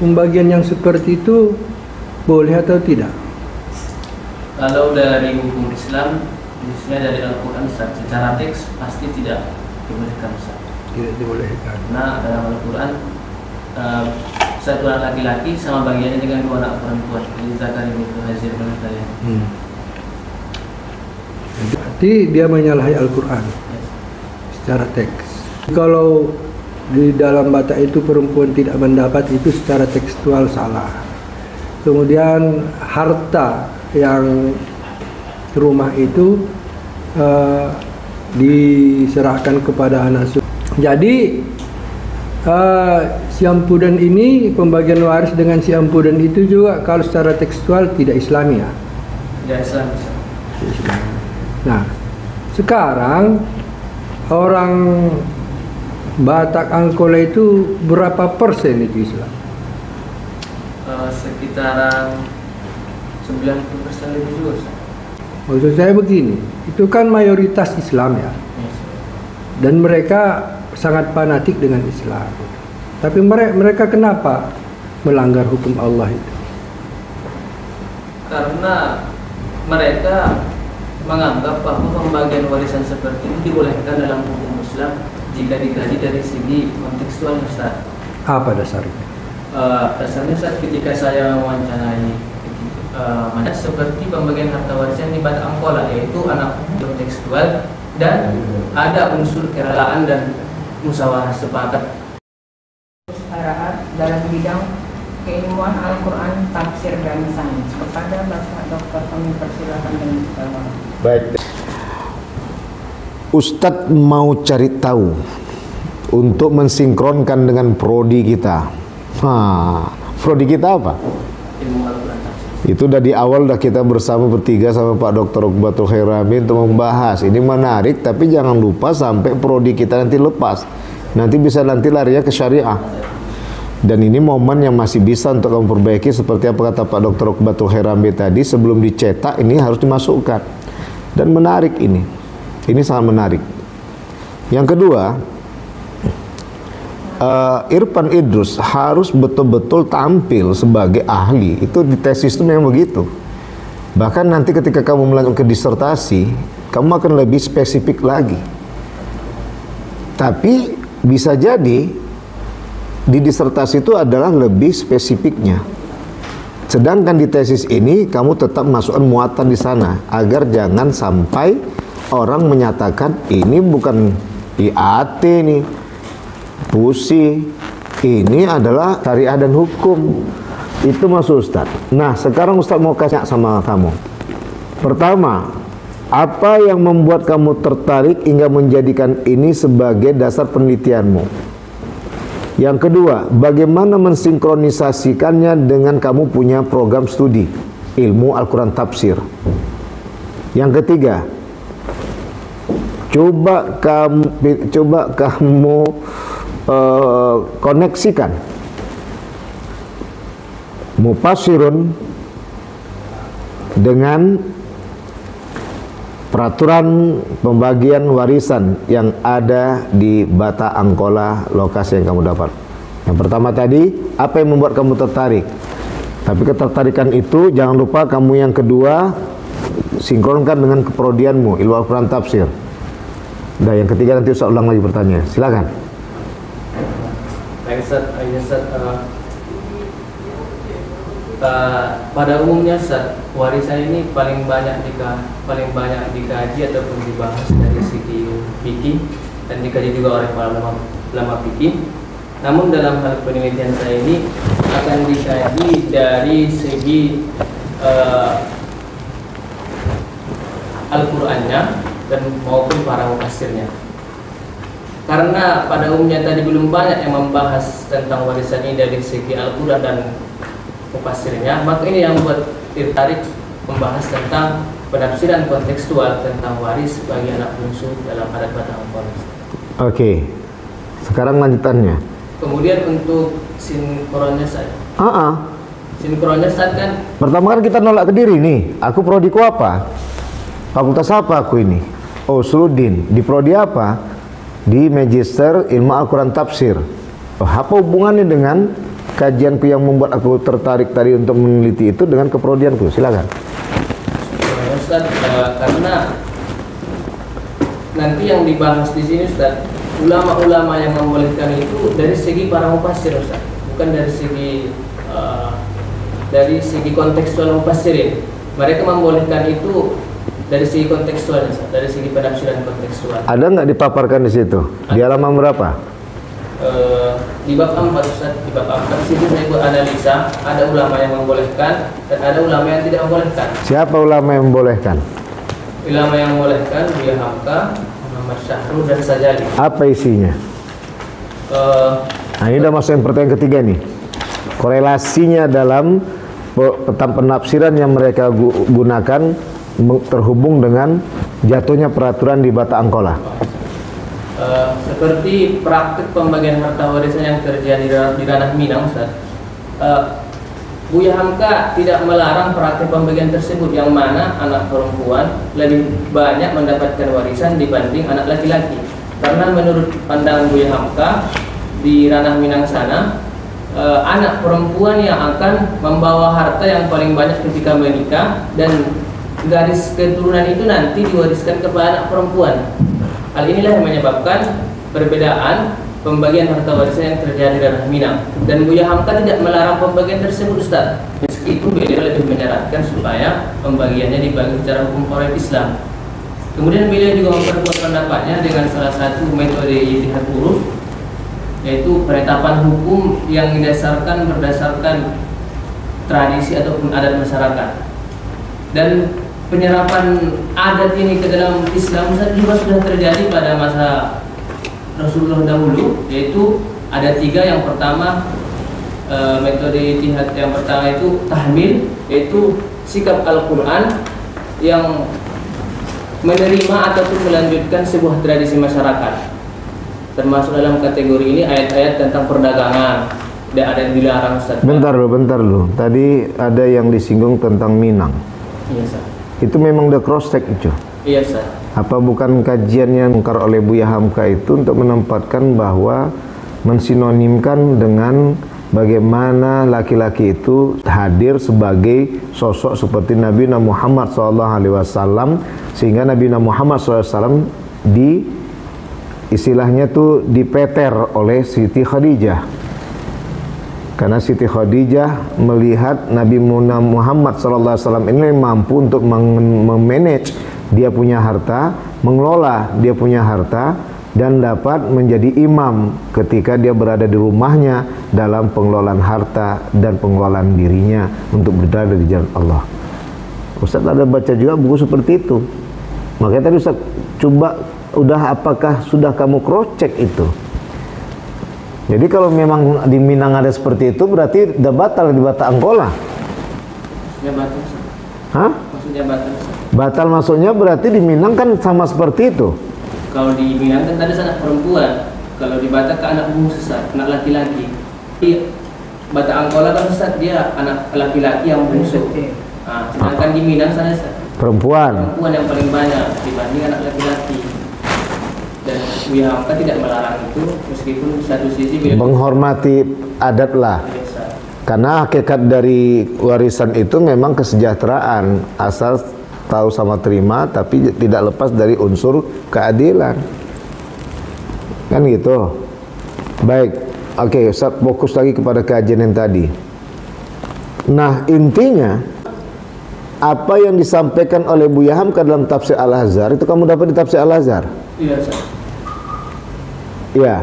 pembagian yang seperti itu boleh atau tidak? Kalau dari hukum Islam, khususnya dari Al-Quran, secara teks pasti tidak dibolehkan, Ustaz. Tidak dibolehkan. Karena dalam Al-Quran satu anak laki-laki sama bagiannya dengan dua anak perempuan. Jadi zakari itu hasil menurut. Berarti dia menyalahi Al-Quran secara teks. Kalau di dalam Batak itu perempuan tidak mendapat, itu secara tekstual salah. Kemudian harta yang rumah itu diserahkan kepada anak sulung. Jadi Siampudan ini, pembagian waris dengan Siampudan itu juga kalau secara tekstual tidak Islami, ya? Tidak Islam. Nah, sekarang orang Batak Angkola itu berapa persen itu Islam? Sekitaran 90% lebih juga, Ustaz. Maksud saya begini, itu kan mayoritas Islam, ya, dan mereka sangat fanatik dengan Islam. Tapi mereka kenapa melanggar hukum Allah itu? Karena mereka menganggap bahwa pembagian warisan seperti ini dibolehkan dalam hukum Islam jika dikaji dari segi kontekstual, Ustaz. Apa dasarnya? Dasarnya saat ketika saya mewawancarai seperti pembagian harta warisan di Batak Angkola, yaitu anak kontekstual dan ada unsur kerelaan dan musyawarah sepakat. Araat dalam bidang keilmuan Al-Quran, tafsir dan sains. Kepada Bapak Dokter kami persilakan dengan segala. Baik. Ustadz mau cari tahu untuk mensinkronkan dengan prodi kita. Prodi kita apa? Ilmu Al-Quran tafsir. Itu udah di awal udah kita bersama bertiga sama Pak Dr. Uqbatul Khairami untuk membahas. Ini menarik, tapi jangan lupa sampai prodi kita nanti lepas. Nanti bisa nanti larinya ke syariah. Dan ini momen yang masih bisa untuk kamu perbaiki, seperti apa kata Pak Dr. Uqbatul Khairami tadi, sebelum dicetak ini harus dimasukkan. Dan menarik ini. Ini sangat menarik. Yang kedua, Irfan Idrus harus betul-betul tampil sebagai ahli. Itu di tesis itu memang begitu. Bahkan nanti ketika kamu melanjutkan ke disertasi, kamu akan lebih spesifik lagi. Tapi bisa jadi di disertasi itu adalah lebih spesifiknya. Sedangkan di tesis ini kamu tetap masukkan muatan di sana agar jangan sampai orang menyatakan ini bukan IAT nih, pusi, ini adalah syariah dan hukum. Itu maksud Ustaz. Nah, sekarang Ustaz mau kasih sama kamu. Pertama, apa yang membuat kamu tertarik hingga menjadikan ini sebagai dasar penelitianmu? Yang kedua, bagaimana mensinkronisasikannya dengan kamu punya program studi ilmu Al-Quran tafsir? Yang ketiga, coba kamu koneksikan mufassirun dengan peraturan pembagian warisan yang ada di Batak Angkola, lokasi yang kamu dapat. Yang pertama tadi, apa yang membuat kamu tertarik? Tapi ketertarikan itu jangan lupa kamu yang kedua sinkronkan dengan keprodianmu ilmu Al-Quran tafsir. Nah, yang ketiga nanti Ustaz ulang lagi pertanyaan. Silakan. Baik Ustaz, pada umumnya Ustaz, warisan ini paling banyak dikaji ataupun dibahas dari segi fikih dan dikaji juga oleh para ulama fikih. Namun dalam hal penelitian saya ini akan dikaji dari segi Al-Qur'annya dan maupun para mufassirnya. karena pada umumnya tadi belum banyak yang membahas tentang warisan ini dari segi Al-Quran dan mufassirnya, maka ini yang membuat tertarik membahas tentang penafsiran kontekstual tentang waris bagi anak bungsu dalam adat Batak Angkola. Oke, sekarang lanjutannya. Kemudian untuk sinkronnya saya. Sinkronnya saat kan. Pertama kan kita nolak ke diri nih. Aku prodiku apa? Fakultas apa aku ini? Oh, Suludin. Di prodi apa? Di Magister Ilmu Al-Quran Tafsir. Oh, apa hubungannya dengan kajianku yang membuat aku tertarik tadi untuk meneliti itu dengan keprodianku? Silakan. Ustaz, karena nanti yang dibahas di sini Ustaz, ulama-ulama yang membolehkan itu dari segi para mufassir Ustaz, bukan dari segi kontekstual mufassirin. Mereka membolehkan itu dari segi kontekstual Ustaz, dari segi penafsiran kontekstual. Ada nggak dipaparkan di situ? Di halaman berapa? Di bab 4 Ustaz, di bab 4 situ saya buat analisa, ada ulama yang membolehkan dan ada ulama yang tidak membolehkan. Siapa ulama yang membolehkan? Ulama yang membolehkan Buya Hamka, Muhammad Syahrul dan Sajali. Apa isinya? Nah, ini udah masuk yang pertanyaan ketiga nih. Korelasinya dalam penafsiran yang mereka gunakan terhubung dengan jatuhnya peraturan di Batak Angkola. Seperti praktik pembagian harta warisan yang terjadi di ranah Minang, Ustaz. Buya Hamka tidak melarang praktik pembagian tersebut, yang mana anak perempuan lebih banyak mendapatkan warisan dibanding anak laki-laki. Karena menurut pandangan Buya Hamka, di ranah Minang sana, anak perempuan yang akan membawa harta yang paling banyak ketika menikah, dan garis keturunan itu nanti diwariskan kepada anak perempuan. Hal inilah yang menyebabkan perbedaan pembagian harta warisan yang terjadi di ranah Minang. Dan Buya Hamka tidak melarang pembagian tersebut, Ustaz. Meskipun beliau lebih menyarankan supaya pembagiannya dibagi secara hukum Qawaid Islam. Kemudian beliau juga memperkuat pendapatnya dengan salah satu metode ijtihad uruf, yaitu penetapan hukum yang berdasarkan tradisi ataupun adat masyarakat. Dan penyerapan adat ini ke dalam Islam juga sudah terjadi pada masa Rasulullah dahulu, yaitu ada 3. Yang pertama, metode ijtihad yang pertama itu tahmil, yaitu sikap Al-Quran yang menerima ataupun melanjutkan sebuah tradisi masyarakat. Termasuk dalam kategori ini ayat-ayat tentang perdagangan, tidak ada yang dilarang, Ustaz. Bentar lu. Tadi ada yang disinggung tentang Minang. Iya, Ustaz. Itu memang udah cross check itu. Iya, Ustaz. Apa bukan kajian yang diungkar oleh Buya Hamka itu untuk menempatkan bahwa mensinonimkan dengan bagaimana laki-laki itu hadir sebagai sosok seperti Nabi Muhammad SAW, sehingga Nabi Muhammad SAW istilahnya tuh dipeter oleh Siti Khadijah. Karena Siti Khadijah melihat Nabi Muhammad SAW ini mampu untuk memanage dia punya harta, mengelola dia punya harta, dan dapat menjadi imam ketika dia berada di rumahnya dalam pengelolaan harta dan pengelolaan dirinya untuk berada di jalan Allah. Ustaz ada baca juga buku seperti itu. Makanya tadi Ustaz coba, apakah sudah kamu cross check itu? Jadi kalau memang di Minang ada seperti itu, berarti udah batal di Batak Angkola. Maksudnya batal. Hah? Maksudnya batal. Batal maksudnya berarti di Minang kan sama seperti itu. Kalau di Minang kan tadi anak perempuan, kalau di Batak kan anak bungsu, anak laki-laki. Di Batak Angkola kan Ustaz, dia anak laki-laki yang bungsu. Nah, sedangkan di Minang sana perempuan yang paling banyak dibanding anak laki-laki. Dan Buya Hamka tidak melarang itu, meskipun satu sisi menghormati adat lah. Biasa. Karena hakikat dari warisan itu memang kesejahteraan, asal tahu sama terima, tapi tidak lepas dari unsur keadilan. Kan gitu. Baik, oke, Ustaz fokus lagi kepada kajian yang tadi. Nah, intinya apa yang disampaikan oleh Buya Hamka dalam tafsir Al-Azhar itu kamu dapat di tafsir Al-Azhar? Iya, Ustaz. Ya.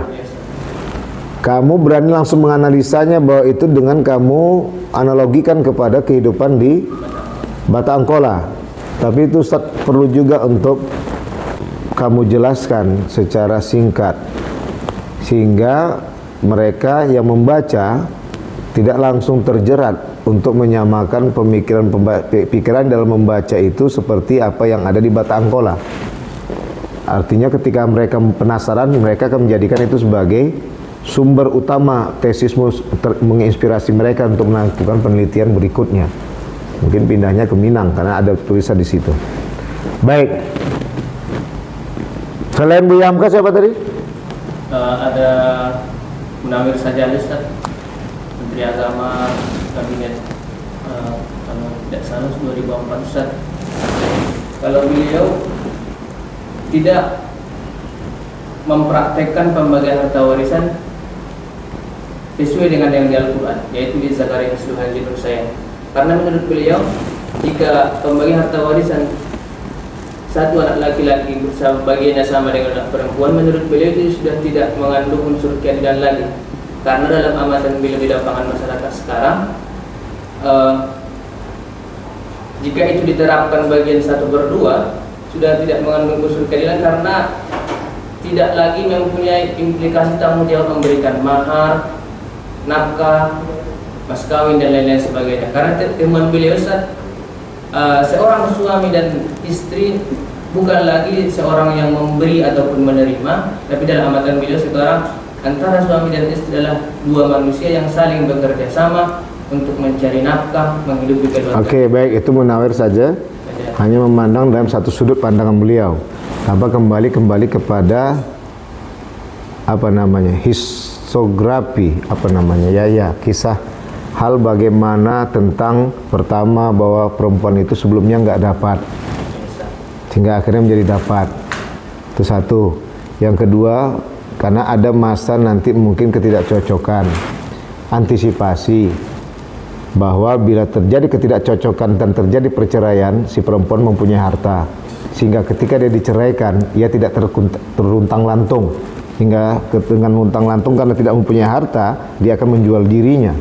Kamu berani langsung menganalisanya bahwa itu dengan kamu analogikan kepada kehidupan di Batak Angkola. Tapi itu Ustaz perlu juga untuk kamu jelaskan secara singkat sehingga mereka yang membaca tidak langsung terjerat untuk menyamakan pikiran dalam membaca itu seperti apa yang ada di Bata Angkola. Artinya ketika mereka penasaran, mereka akan menjadikan itu sebagai sumber utama tesis menginspirasi mereka untuk melakukan penelitian berikutnya. Mungkin pindahnya ke Minang karena ada tulisan di situ. Baik. Selain Bu Yamka siapa tadi? Ada Munawir Sajali, Ustaz, Menteri Agama Kabinet kalau tidak salah 2004, Ustaz. Kalau beliau tidak mempraktekkan pembagian harta warisan sesuai dengan yang di Al-Quran, yaitu di Zakaria Mislu Haji Nursayang. Karena menurut beliau, jika pembagian harta warisan satu anak laki-laki bagiannya sama dengan anak perempuan, menurut beliau itu sudah tidak mengandung unsur keadilan lagi. Karena dalam amatan beliau di lapangan masyarakat sekarang, jika itu diterapkan bagian 1/2, sudah tidak mengandung unsur keadilan karena tidak lagi mempunyai implikasi tanggung jawab memberikan mahar, nafkah, mas kawin dan lain-lain sebagainya. Karena temuan beliau, Ustaz, seorang suami dan istri bukan lagi seorang yang memberi ataupun menerima, tapi dalam amatan beliau sekarang antara suami dan istri adalah dua manusia yang saling bekerja sama untuk mencari nafkah, menghidupi keluarga. Oke, baik, itu Munawir saja. Hanya memandang dalam satu sudut pandangan beliau. Kembali kepada apa namanya, histografi, kisah hal bagaimana tentang pertama bahwa perempuan itu sebelumnya nggak dapat sehingga akhirnya menjadi dapat. Itu satu. Yang kedua, karena ada masa nanti mungkin ketidakcocokan, antisipasi bahwa bila terjadi ketidakcocokan dan terjadi perceraian, si perempuan mempunyai harta, sehingga ketika dia diceraikan, ia tidak teruntang-lantung, hingga dengan luntang-lantung karena tidak mempunyai harta, dia akan menjual dirinya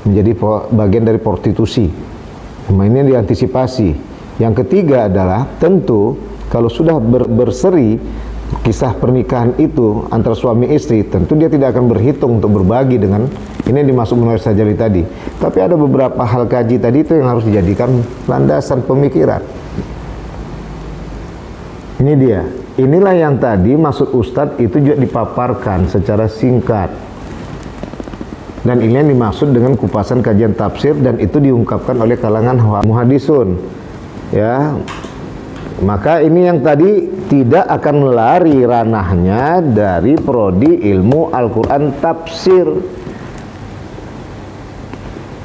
menjadi bagian dari prostitusi. Ini diantisipasi. Yang ketiga adalah tentu kalau sudah berseri kisah pernikahan itu antara suami istri, tentu dia tidak akan berhitung untuk berbagi dengan ini dimasuk Munawir Sajali tadi. Tapi ada beberapa hal kaji tadi itu yang harus dijadikan landasan pemikiran. Ini dia. Inilah yang tadi maksud Ustadz itu juga dipaparkan secara singkat. Dan ini yang dimaksud dengan kupasan kajian tafsir, dan itu diungkapkan oleh kalangan muhadisun. Ya. Maka ini yang tadi tidak akan lari ranahnya dari prodi ilmu Al-Quran tafsir.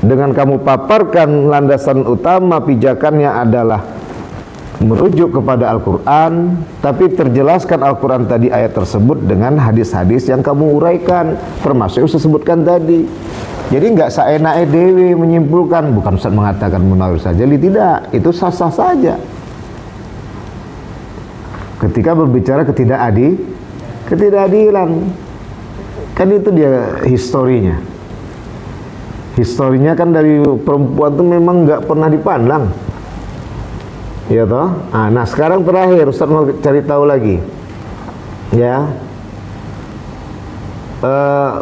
Dengan kamu paparkan landasan utama pijakannya adalah merujuk kepada Al-Quran, tapi terjelaskan Al-Quran tadi ayat tersebut dengan hadis-hadis yang kamu uraikan, termasuk yang saya sebutkan tadi. Jadi nggak saenake dewe menyimpulkan, bukan Ustaz mengatakan Munawir Sajali, tidak, itu sah-sah saja. Ketika berbicara ketidakadilan, kan itu dia historinya. Historinya kan dari perempuan itu memang nggak pernah dipandang, ya toh. Nah sekarang terakhir Ustaz mau cari tahu lagi, ya.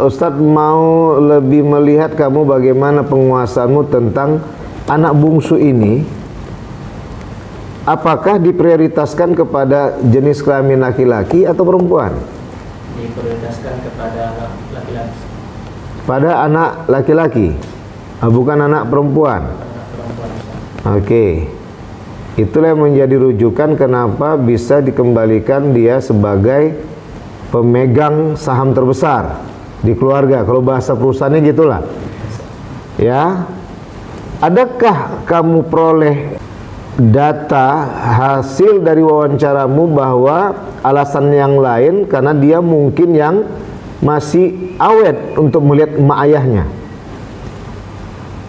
Ustaz mau lebih melihat kamu bagaimana penguasaanmu tentang anak bungsu ini. Apakah diprioritaskan kepada jenis kelamin laki-laki atau perempuan? Diprioritaskan kepada laki-laki. Pada anak laki-laki, bukan anak perempuan. Oke. Itulah yang menjadi rujukan kenapa bisa dikembalikan dia sebagai pemegang saham terbesar di keluarga. Kalau bahasa perusahaannya gitulah. Ya. Adakah kamu peroleh data hasil dari wawancaramu bahwa alasan yang lain karena dia mungkin yang masih awet untuk melihat emak ayahnya,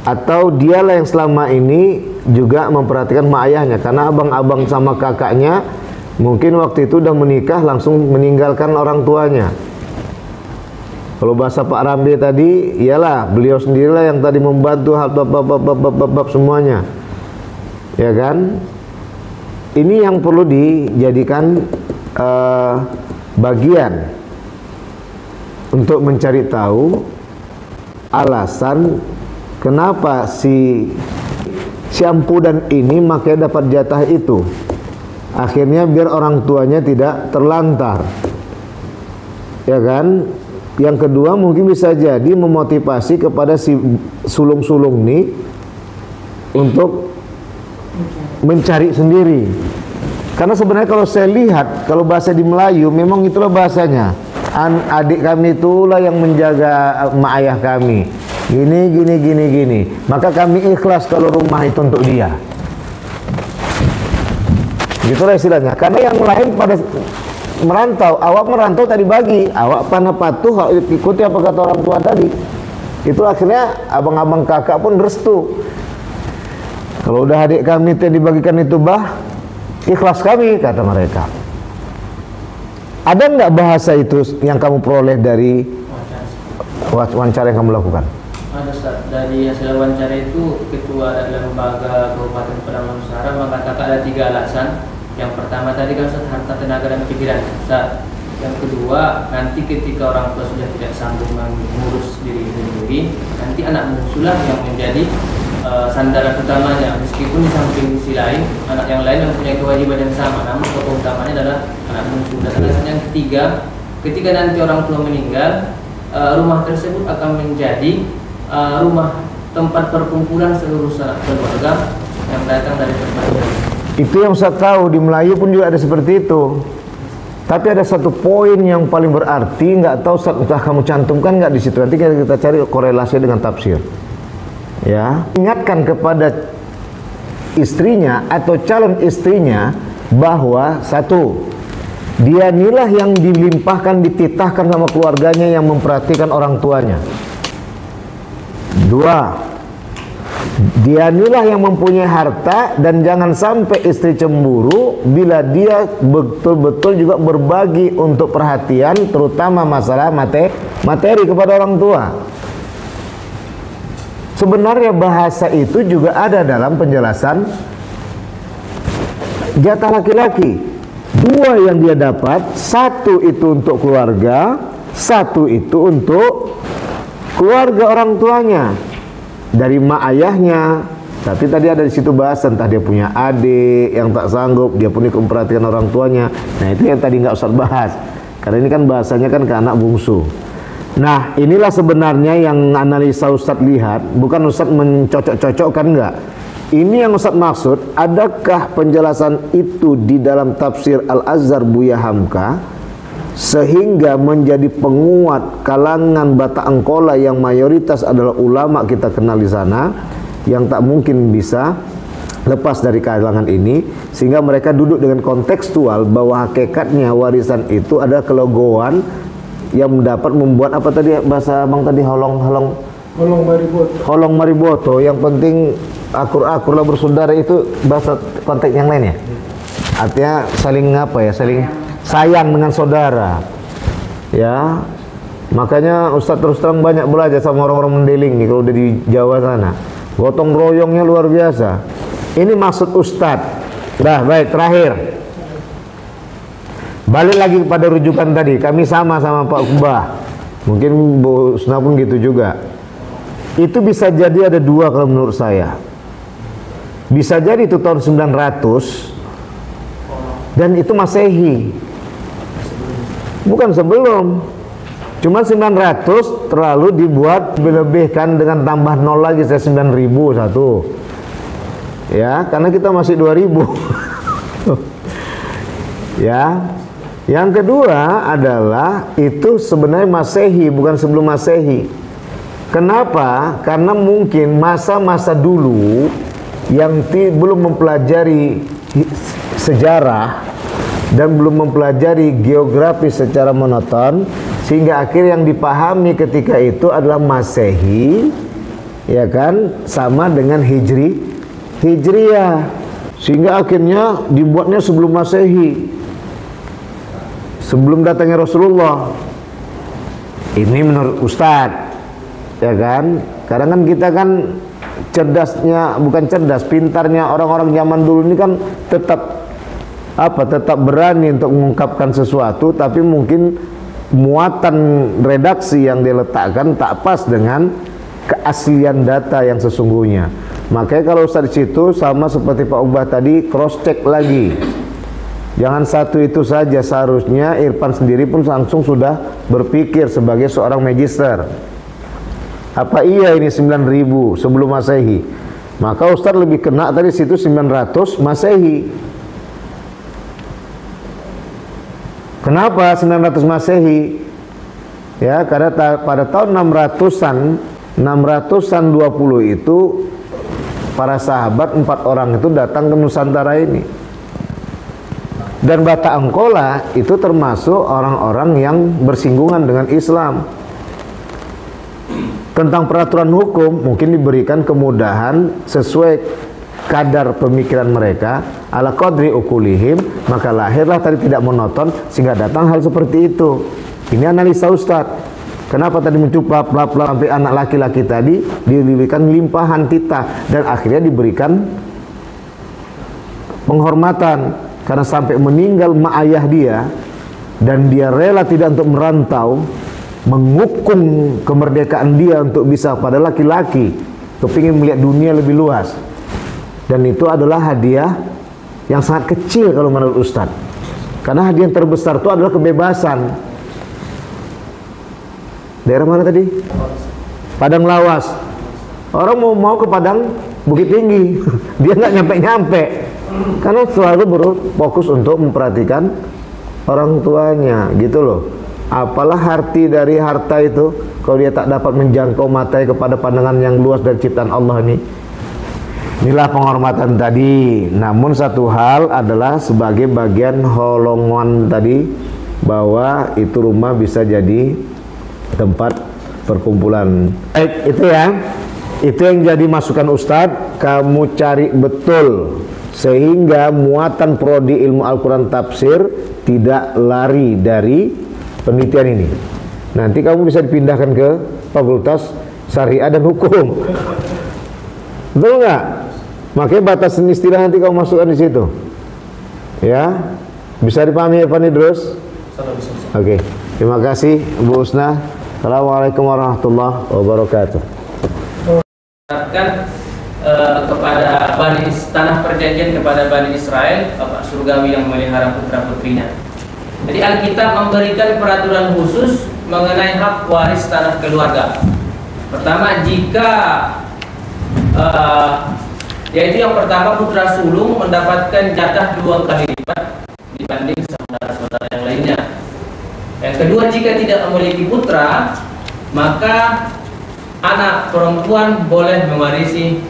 atau dialah yang selama ini juga memperhatikan emak ayahnya karena abang-abang sama kakaknya mungkin waktu itu udah menikah langsung meninggalkan orang tuanya. Kalau bahasa Pak Rambe tadi, iyalah beliau sendirilah yang tadi membantu hal bab semuanya. Ya kan? Ini yang perlu dijadikan bagian untuk mencari tahu alasan kenapa si Ampudan ini makanya dapat jatah itu. Akhirnya biar orang tuanya tidak terlantar, ya kan. Yang kedua mungkin bisa jadi memotivasi kepada si sulung-sulung ini untuk mencari sendiri. Karena sebenarnya kalau saya lihat, kalau bahasa di Melayu memang itulah bahasanya. Adik kami itulah yang menjaga emak ayah kami. Gini. Maka kami ikhlas kalau rumah itu untuk dia. Gitulah istilahnya. Karena yang lain pada merantau, awak merantau tadi bagi, awak panah patuh, ikuti apa kata orang tua tadi. Itu akhirnya abang-abang kakak pun restu. Kalau udah adik kami yang dibagikan itu ikhlas kami, kata mereka. Ada nggak bahasa itu yang kamu peroleh dari wawancara yang kamu lakukan? Ada, Ustaz. Dari hasil wawancara itu, Ketua Lembaga Kabupaten Padang Nusantara mengatakan ada 3 alasan. Yang pertama tadi kan Ustaz, harta, tenaga, dan pikiran, Ustaz. Yang kedua, nanti ketika orang tua sudah tidak sanggup mengurus diri sendiri, nanti anak bungsulah yang menjadi sandaran utamanya. Meskipun di samping sisi lain, anak yang lain yang punya kewajiban yang sama, namun tokoh utamanya adalah anak bungsu. Dan alasan yang ketiga, ketika nanti orang tua meninggal, rumah tersebut akan menjadi rumah tempat perkumpulan seluruh sanak keluarga yang datang dari berbagai. Itu yang saya tahu, di Melayu pun juga ada seperti itu. Tapi ada satu poin yang paling berarti, nggak tahu entah kamu cantumkan nggak di situ. Nanti kita cari korelasi dengan tafsir. Ya, ingatkan kepada istrinya atau calon istrinya bahwa satu, dia inilah yang dilimpahkan, dititahkan sama keluarganya yang memperhatikan orang tuanya. Dua, dia inilah yang mempunyai harta, dan jangan sampai istri cemburu bila dia betul-betul juga berbagi untuk perhatian, terutama masalah materi kepada orang tua. Sebenarnya bahasa itu juga ada dalam penjelasan jatah laki-laki. 2 yang dia dapat, 1 itu untuk keluarga, 1 itu untuk keluarga orang tuanya dari mak ayahnya. Tapi tadi ada di situ bahasa entah dia punya adik yang tak sanggup, dia punya memperhatikan orang tuanya. Nah, itu yang tadi nggak Ustaz bahas. Karena ini kan bahasanya kan ke anak bungsu. Nah, inilah sebenarnya yang analisa Ustaz lihat, bukan Ustaz mencocok-cocokkan, enggak. Ini yang Ustaz maksud, adakah penjelasan itu di dalam tafsir Al-Azhar Buya Hamka sehingga menjadi penguat kalangan Batak Angkola yang mayoritas adalah ulama kita kenal di sana, yang tak mungkin bisa lepas dari kalangan ini, sehingga mereka duduk dengan kontekstual bahwa hakikatnya warisan itu adalah kelegoan yang dapat membuat apa tadi bahasa Bang tadi, holong mariboto, yang penting akur-akur lah bersaudara, itu bahasa konteks yang lain ya. Artinya saling saling sayang dengan saudara. Ya. Makanya Ustadz terus terang banyak belajar sama orang-orang Mendeling nih kalau udah di Jawa sana. Gotong royongnya luar biasa. Ini maksud Ustadz. Dah, baik, terakhir. Balik lagi kepada rujukan tadi, kami sama Pak Kubah, mungkin Bu Husna pun gitu juga. Itu bisa jadi ada 2 kalau menurut saya. Bisa jadi itu tahun 900 dan itu Masehi, bukan sebelum. Cuma 900 terlalu dibuat dilebihkan dengan tambah 0 lagi, saya 9.000 satu. Ya, karena kita masih 2000. Ya. Yang kedua adalah itu sebenarnya Masehi, bukan sebelum Masehi. Kenapa? Karena mungkin masa-masa dulu yang belum mempelajari sejarah dan belum mempelajari geografi secara monoton, sehingga akhir yang dipahami ketika itu adalah Masehi, ya kan, sama dengan Hijriyah, sehingga akhirnya dibuatnya sebelum Masehi, sebelum datangnya Rasulullah. Ini menurut Ustadz, ya kan. Kadang kan kita kan cerdasnya, bukan cerdas, pintarnya orang-orang zaman dulu ini kan tetap berani untuk mengungkapkan sesuatu, tapi mungkin muatan redaksi yang diletakkan tak pas dengan keaslian data yang sesungguhnya. Makanya kalau Ustaz di situ sama seperti Pak Ubah tadi, cross check lagi. Jangan satu itu saja, seharusnya Irfan sendiri pun langsung sudah berpikir sebagai seorang magister. Apa iya ini 9.000 sebelum Masehi? Maka Ustaz lebih kena tadi situ 900 Masehi. Kenapa 900 Masehi? Ya, karena pada tahun 600-an 20 itu para sahabat 4 orang itu datang ke Nusantara ini. Dan Bata Angkola itu termasuk orang-orang yang bersinggungan dengan Islam. Tentang peraturan hukum mungkin diberikan kemudahan sesuai kadar pemikiran mereka, ala qadri ukulihim, maka lahirlah tadi tidak monoton sehingga datang hal seperti itu. Ini analisa Ustadz. Kenapa tadi muncul plap sampai anak laki-laki tadi diberikan limpahan titah dan akhirnya diberikan penghormatan karena sampai meninggal mak ayah dia dan dia rela tidak untuk merantau, mengukung kemerdekaan dia untuk bisa pada laki-laki kepingin melihat dunia lebih luas. Dan itu adalah hadiah yang sangat kecil kalau menurut Ustadz, karena hadiah yang terbesar itu adalah kebebasan. Daerah mana tadi? Padang Lawas. Orang mau ke Padang Bukit Tinggi dia nggak nyampe-nyampe karena selalu berfokus untuk memperhatikan orang tuanya gitu loh. Apalah arti dari harta itu kalau dia tak dapat menjangkau matanya kepada pandangan yang luas dari ciptaan Allah ini. Inilah penghormatan tadi. Namun satu hal adalah sebagai bagian holongan tadi, bahwa itu rumah bisa jadi tempat perkumpulan. Baik, itu ya. Itu yang jadi masukan Ustadz. Kamu cari betul sehingga muatan prodi ilmu Al-Quran tafsir tidak lari dari penelitian ini. Nanti kamu bisa dipindahkan ke Fakultas Syariah dan Hukum. Betul nggak? Makanya batasan istilah nanti kamu masukkan di situ. Ya, bisa dipahami ya Pak Nidrus? Oke, terima kasih Bu Husna. Assalamualaikum warahmatullahi wabarakatuh. Kepada tanah perjanjian kepada Bani Israel, Bapak Surgawi yang memelihara putra putrinya. Jadi Alkitab memberikan peraturan khusus mengenai hak waris tanah keluarga. Pertama, jika yaitu yang pertama, putra sulung mendapatkan jatah 2 kali lipat dibanding saudara-saudara yang lainnya. Yang kedua, jika tidak memiliki putra, maka anak perempuan boleh mewarisi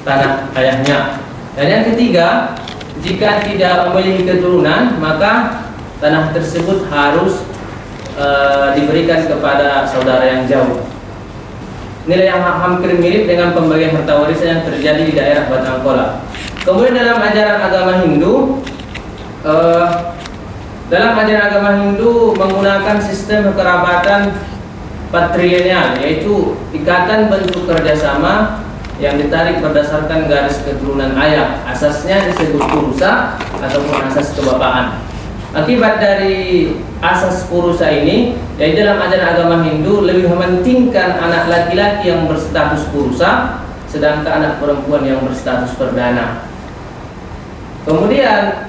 tanah ayahnya. Dan yang ketiga, jika tidak memiliki keturunan, maka tanah tersebut harus diberikan kepada saudara yang jauh. Nilai yang hampir mirip dengan pembagian harta warisan yang terjadi di daerah Bata Angkola. Kemudian dalam ajaran agama Hindu, menggunakan sistem kekerabatan patrilineal, yaitu ikatan bentuk kerjasama yang ditarik berdasarkan garis keturunan ayah. Asasnya disebut purusa ataupun asas kebapaan. Akibat dari asas purusa ini, yaitu dalam ajaran agama Hindu lebih mementingkan anak laki-laki yang berstatus purusa, sedangkan anak perempuan yang berstatus perdana. Kemudian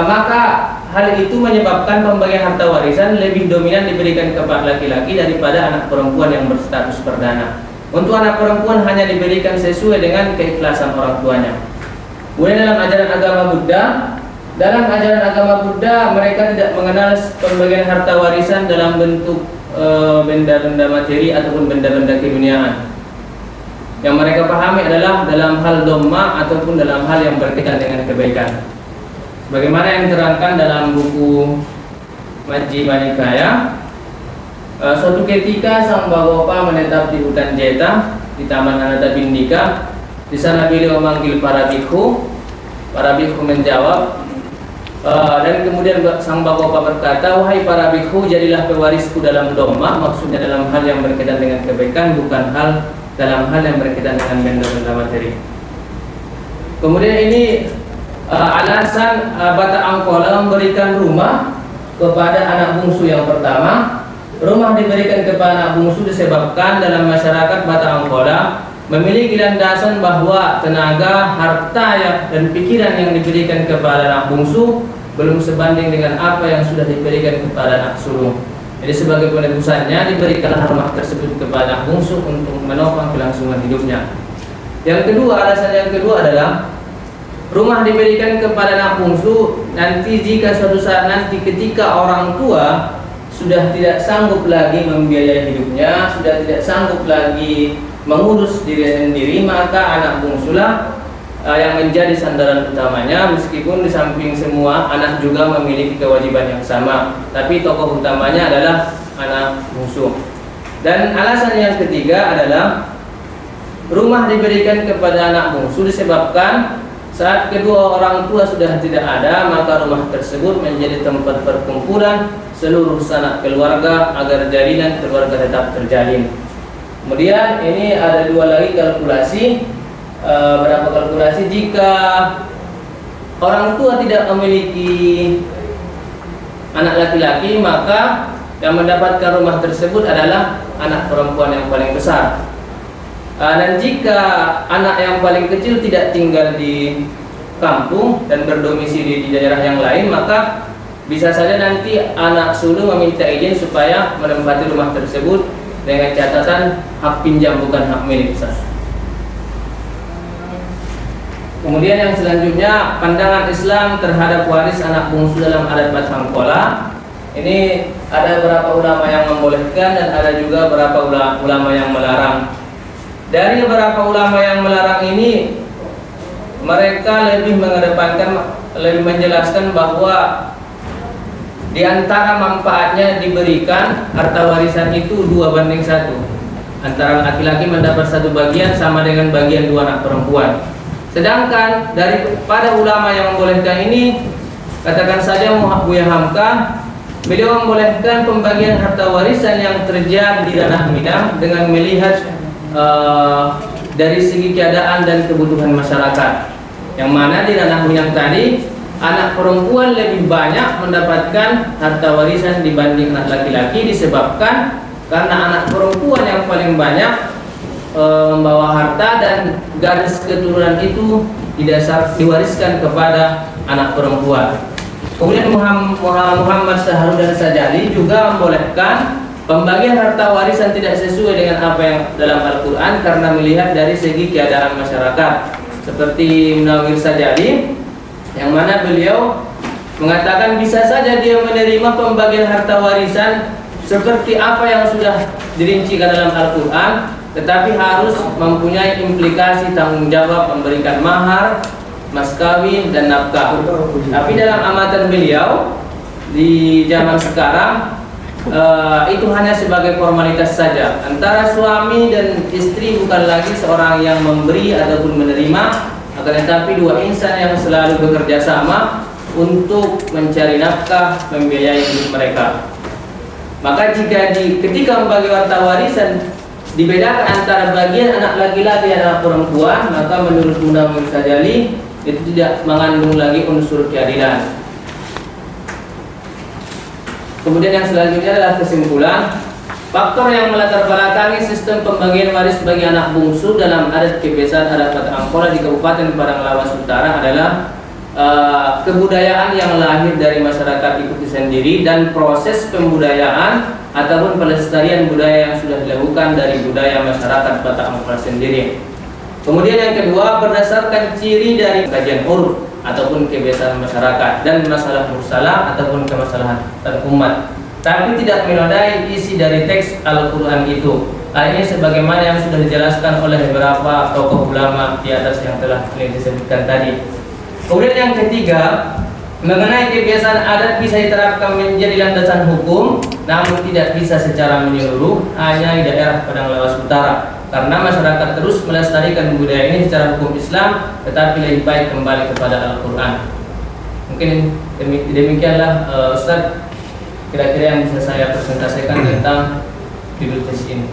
maka hal itu menyebabkan pembagian harta warisan lebih dominan diberikan kepada laki-laki daripada anak perempuan yang berstatus perdana. Untuk anak perempuan hanya diberikan sesuai dengan keikhlasan orang tuanya. Kemudian dalam ajaran agama Buddha, mereka tidak mengenal pembagian harta warisan dalam bentuk benda-benda materi ataupun benda-benda keduniaan. Yang mereka pahami adalah dalam hal dhamma ataupun dalam hal yang berkaitan dengan kebaikan. Bagaimana yang diterangkan dalam buku Majjhima Nikaya, suatu ketika Sang Bhagopa menetap di hutan Jeta di Taman Anatabindika. Di sana beliau memanggil para bhikkhu. Para bhikkhu menjawab, dan kemudian Sang Bhagopa berkata, "Wahai para bhikkhu, jadilah pewarisku dalam dhamma," maksudnya dalam hal yang berkaitan dengan kebaikan, bukan dalam hal yang berkaitan dengan benda-benda materi. Kemudian ini alasan Bata Angkola memberikan rumah kepada anak bungsu yang pertama. Rumah diberikan kepada anak bungsu disebabkan dalam masyarakat Batak Angkola memiliki landasan bahwa tenaga, harta dan pikiran yang diberikan kepada anak bungsu belum sebanding dengan apa yang sudah diberikan kepada anak sulung. Jadi sebagai penebusannya diberikanlah rumah tersebut kepada anak bungsu untuk menopang kelangsungan hidupnya. Yang kedua, alasan yang kedua adalah rumah diberikan kepada anak bungsu nanti jika suatu saat nanti ketika orang tua sudah tidak sanggup lagi membiayai hidupnya, sudah tidak sanggup lagi mengurus diri sendiri, maka anak bungsulah yang menjadi sandaran utamanya. Meskipun di samping semua anak juga memiliki kewajiban yang sama, tapi tokoh utamanya adalah anak bungsu. Dan alasan yang ketiga adalah rumah diberikan kepada anak bungsu disebabkan saat kedua orang tua sudah tidak ada, maka rumah tersebut menjadi tempat perkumpulan seluruh sanak keluarga agar jalinan keluarga tetap terjalin. Kemudian ini ada dua lagi kalkulasi. Berapa kalkulasi jika orang tua tidak memiliki anak laki-laki, maka yang mendapatkan rumah tersebut adalah anak perempuan yang paling besar. Dan jika anak yang paling kecil tidak tinggal di kampung dan berdomisili di daerah yang lain, maka bisa saja nanti anak sulung meminta izin supaya menempati rumah tersebut dengan catatan hak pinjam bukan hak milik. Kemudian yang selanjutnya, pandangan Islam terhadap waris anak bungsu dalam adat Batak Angkola. Ini ada beberapa ulama yang membolehkan dan ada juga beberapa ulama yang melarang. Dari beberapa ulama yang melarang ini, mereka lebih mengedepankan, lebih menjelaskan bahwa di antara manfaatnya diberikan harta warisan itu 2:1. Antara laki-laki mendapat 1 bagian sama dengan bagian 2 anak perempuan. Sedangkan daripada ulama yang membolehkan ini, katakan saja Buya Hamka, beliau membolehkan pembagian harta warisan yang terjadi di ranah Minang dengan melihat dari segi keadaan dan kebutuhan masyarakat. Yang mana di ranah Minang tadi, anak perempuan lebih banyak mendapatkan harta warisan dibanding anak laki-laki, disebabkan karena anak perempuan yang paling banyak membawa harta dan garis keturunan itu diwariskan kepada anak perempuan. Kemudian Muhammad Syahrudin Sajali juga membolehkan pembagian harta warisan tidak sesuai dengan apa yang dalam Al-Quran karena melihat dari segi keadaan masyarakat. Seperti Munawir Sajali, yang mana beliau mengatakan bisa saja dia menerima pembagian harta warisan seperti apa yang sudah dirincikan dalam Al-Quran, tetapi harus mempunyai implikasi tanggung jawab memberikan mahar, mas kawin, dan nafkah. Tapi dalam amatan beliau di zaman sekarang itu hanya sebagai formalitas saja. Antara suami dan istri bukan lagi seorang yang memberi ataupun menerima, akan tetapi dua insan yang selalu bekerja sama untuk mencari nafkah, membiayai hidup mereka. Maka jika ketika membagi harta warisan dibedakan antara bagian anak laki-laki dan anak perempuan, maka menurut Munawir Sajali itu tidak mengandung lagi unsur keadilan. Kemudian yang selanjutnya adalah kesimpulan. Faktor yang melatar belakangi sistem pembagian waris bagi anak bungsu dalam adat kebiasaan adat Batak Angkola di Kabupaten Padang Lawas Utara adalah kebudayaan yang lahir dari masyarakat itu sendiri dan proses pembudayaan ataupun pelestarian budaya yang sudah dilakukan dari budaya masyarakat Batak Angkola sendiri. Kemudian yang kedua, berdasarkan ciri dari kajian uruf ataupun kebiasaan masyarakat dan masalah mursalah ataupun kemasalahan umat, tapi tidak menodai isi dari teks Al-Quran itu. Hal ini sebagaimana yang sudah dijelaskan oleh beberapa tokoh ulama di atas yang telah disebutkan tadi. Kemudian yang ketiga, mengenai kebiasaan adat bisa diterapkan menjadi landasan hukum, namun tidak bisa secara menyeluruh hanya di daerah Padang Lawas Utara, karena masyarakat terus melestarikan budaya ini secara hukum Islam, tetapi lebih baik kembali kepada Al-Quran. Mungkin demikianlah Ustadz kira-kira yang bisa saya presentasikan tentang judul tes ini.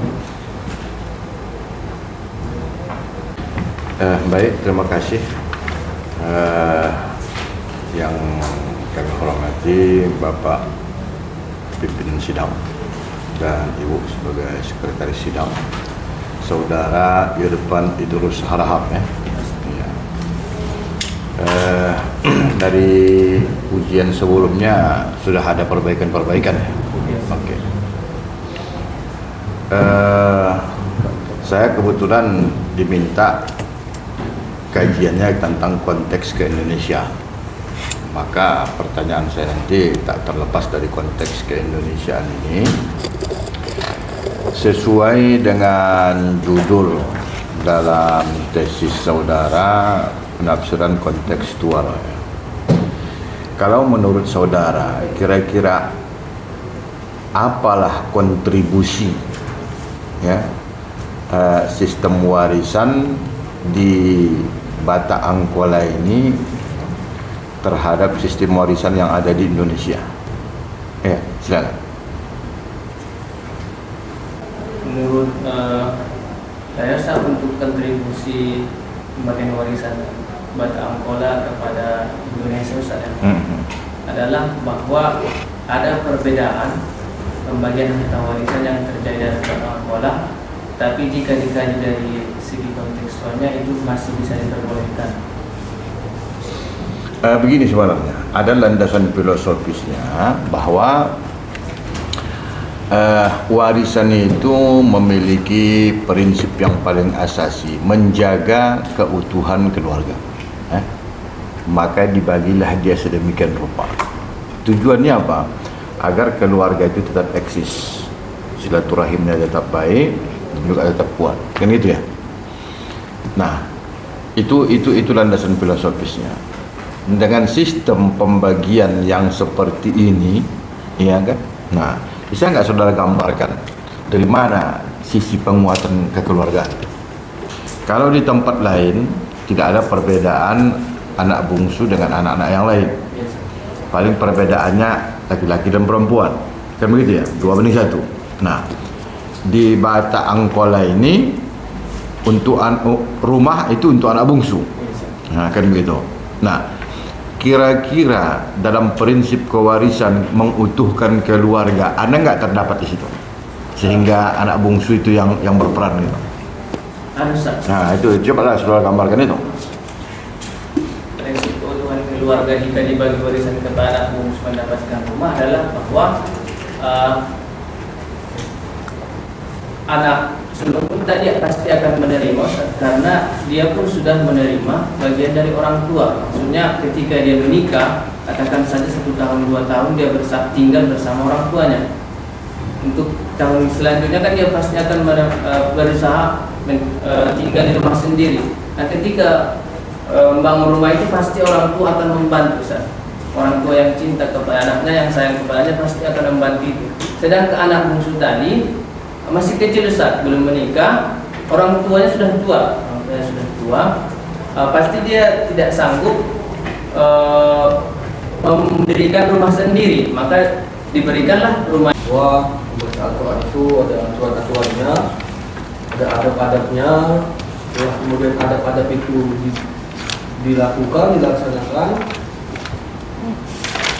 Baik, terima kasih. Yang kami hormati Bapak pimpinan sidang dan Ibu sebagai sekretaris sidang, Saudara Irfan Idrus Harahap ya. Dari ujian sebelumnya sudah ada perbaikan-perbaikan ya. Oke. Saya kebetulan diminta kajiannya tentang konteks ke-Indonesia. Maka pertanyaan saya nanti tak terlepas dari konteks ke-Indonesiaan ini. Sesuai dengan judul dalam tesis saudara, penafsiran kontekstual. Kalau menurut saudara, kira-kira apalah kontribusi ya sistem warisan di Batak Angkola ini terhadap sistem warisan yang ada di Indonesia? Ya, silakan. Menurut saya untuk kontribusi pembagian warisan Batak Angkola kepada Indonesia adalah bahwa ada perbedaan pembagian harta warisan yang terjadi di Batak Angkola, tapi jika dikaji dari segi kontekstualnya itu masih bisa diperbolehkan. Begini sebenarnya, ada landasan filosofisnya bahwa warisan itu memiliki prinsip yang paling asasi, menjaga keutuhan keluarga. Maka dibagilah dia sedemikian rupa. Tujuannya apa? Agar keluarga itu tetap eksis, silaturahimnya tetap baik, juga tetap kuat. Kan gitu ya. Nah, itu landasan filosofisnya. Dengan sistem pembagian yang seperti ini, ya kan? Nah, bisa nggak saudara gambarkan dari mana sisi penguatan kekeluargaan? Kalau di tempat lain tidak ada perbedaan anak bungsu dengan anak-anak yang lain. Paling perbedaannya laki-laki dan perempuan, kan begitu ya, 2:1. Nah, di Batak Angkola ini untuk rumah itu untuk anak bungsu, nah kan begitu. Nah, kira-kira dalam prinsip kewarisan mengutuhkan keluarga, Anda nggak terdapat di situ, sehingga anak bungsu itu yang berperan gitu. Nah itu coba saudara gambarkan itu. Prinsip keutuhan keluarga jika dibagi warisan kepada anak bungsu mendapatkan rumah adalah bahwa anak sulung tadi pasti akan menerima karena dia pun sudah menerima bagian dari orang tua. Maksudnya ketika dia menikah, katakan saja 1 tahun 2 tahun dia tinggal bersama orang tuanya. Untuk tahun selanjutnya kan dia pasti akan berusaha tinggal di rumah sendiri. Nah ketika membangun rumah itu pasti orang tua akan membantu. Orang tua yang cinta kepada anaknya, yang sayang kepadanya pasti akan membantu itu. Sedangkan anak bungsu tadi masih kecil saat belum menikah, orang tuanya sudah tua, pasti dia tidak sanggup mendirikan rumah sendiri, maka diberikanlah rumah. Bahwa membaca Al-Quran itu ada aturan-aturannya, ada adab-adabnya, kemudian adab-adab itu dilaksanakan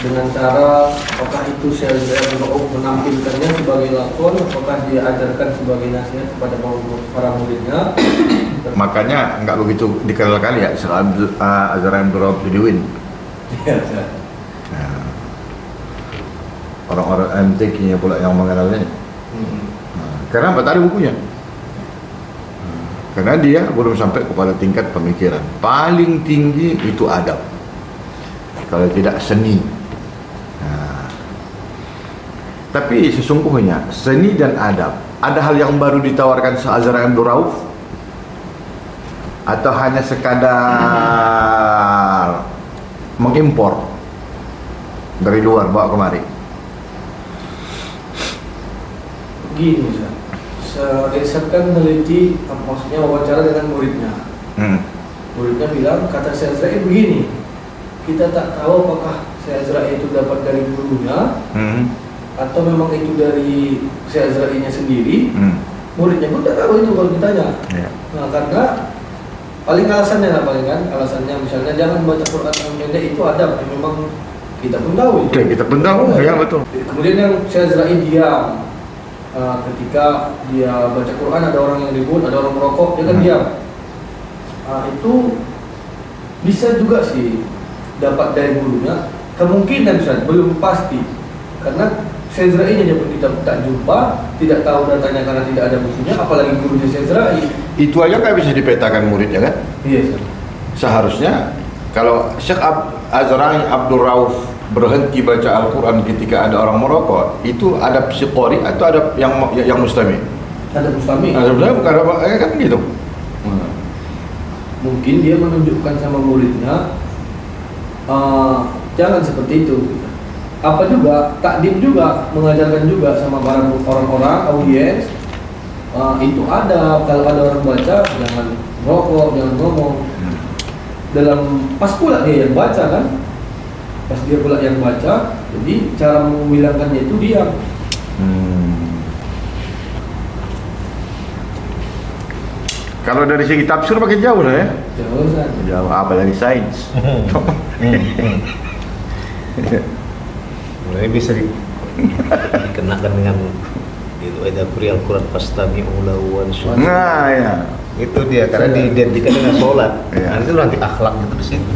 dengan cara apakah itu Syekh menampilkannya sebagai lakon, apakah dia ajarkan sebagai nasihat kepada para muridnya. Makanya nggak begitu dikenal kali ya Azhar Abdul Bediwin. Nah, orang-orang antiknya pula yang mengenalnya. Karena apa? Tadi bukunya. Karena dia belum sampai kepada tingkat pemikiran. Paling tinggi itu adab. Kalau tidak seni. Tapi sesungguhnya seni dan adab, ada hal yang baru ditawarkan Azhar Abdul Rauf atau hanya sekadar mengimpor dari luar bawa kemari? Begini, Irsyad kan meneliti, maksudnya wawancara dengan muridnya. Muridnya bilang, kata Syekh Azra'i begini, kita tak tahu apakah Syekh Azra'i itu dapat dari gurunya atau memang itu dari Syekh Azra'i-nya sendiri. Muridnya pun tak tahu itu kalau ditanya. Nah, karena paling alasannya misalnya jangan baca Quran yang pendek, itu adab yang memang kita pun tahu itu. Kita pun tahu, ya betul. Kemudian yang Syekh Azra'i diam ketika dia baca Quran, ada orang yang ribut, ada orang merokok, dia kan diam. Itu bisa juga sih dapat dari gurunya. Kemungkinan Ustaz, belum pasti, karena Syekh Azra'i aja pun kita tak jumpa, tidak tahu datanya karena tidak ada bukunya, apalagi gurunya Syekh Azra'i. Itu aja nggak bisa dipetakan muridnya kan? Iya, Ustaz. Seharusnya kalau Syekh Azra'i Abdul Rauf berhenti baca Al-Quran ketika ada orang merokok, itu ada psikori atau ada yang mustami? Ada mustami. Sebenarnya bukan apa, kan gitu. Mungkin dia menunjukkan sama muridnya, jangan seperti itu. Apa juga, takdim juga, mengajarkan juga sama para orang-orang, audiens, itu ada, kalau ada orang baca, jangan merokok, jangan ngomong. Pas pula dia yang baca kan, pas dia pula yang baca, jadi cara membilangkannya itu diam. Kalau dari segi tafsir makin jauh lah ya. Jauh Ustaz. Jauh, apalagi sains. Mulai bisa dikenakan dengan itu ada Al-Quran fastami'u lahu wansur. Nah ya. Itu dia karena diidentikan dengan sholat. Nanti akhlak itu di situ.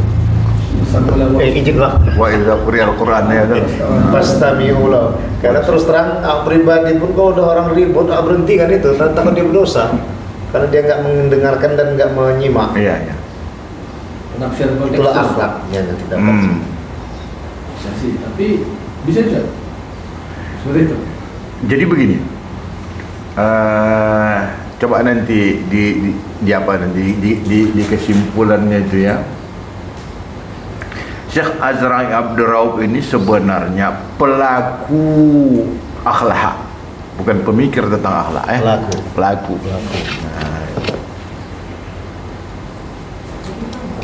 Izin lah. Wa idza quriya al-Quran ya kan. Fastami'u lahu. Karena terus terang pribadi pun kalau udah orang ribut berhenti kan itu, takut dia berdosa. Karena dia nggak mendengarkan dan nggak menyimak. Iya, iya. Penafsiran konteks Itulah akhlaknya yang tidak bisa sih, tapi bisa juga seperti itu. Jadi begini, coba nanti di apa nanti di kesimpulannya itu ya, Syekh Azra'i Abdul Rauf ini sebenarnya pelaku akhlak, bukan pemikir tentang akhlak. Pelaku.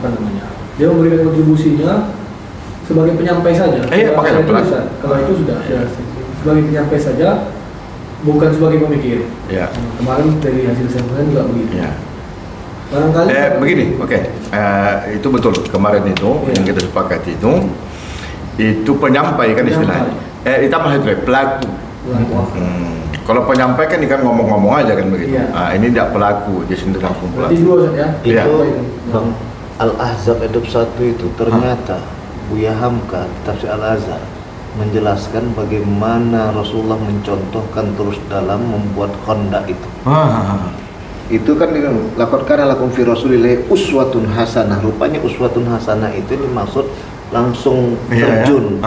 Apa namanya? Dia memberikan kontribusinya sebagai penyampai saja. Pakai pelaku. Kalau itu sudah ya, sebagai penyampai saja, bukan sebagai pemikir. Ya. Kemarin dari hasil sampel juga begitu. Ya. Barangkali begini, oke. Itu betul. Kemarin itu yang kita sepakati itu penyampai kan istilahnya. Ditambah itu pelaku. Kalau penyampai kan ngomong-ngomong aja kan begitu. Ini tidak pelaku, dia sendiri langsung pelaku. Berarti dua ya. Itu Bang Al-Ahzab Edub 1 itu ternyata Buya Hamka Tafsir Al-Azhar menjelaskan bagaimana Rasulullah mencontohkan terus dalam membuat Khandaq itu. Itu kan laqad kana lakum fi Rasulillahi uswatun hasanah. Rupanya uswatun hasanah itu dimaksud langsung terjun.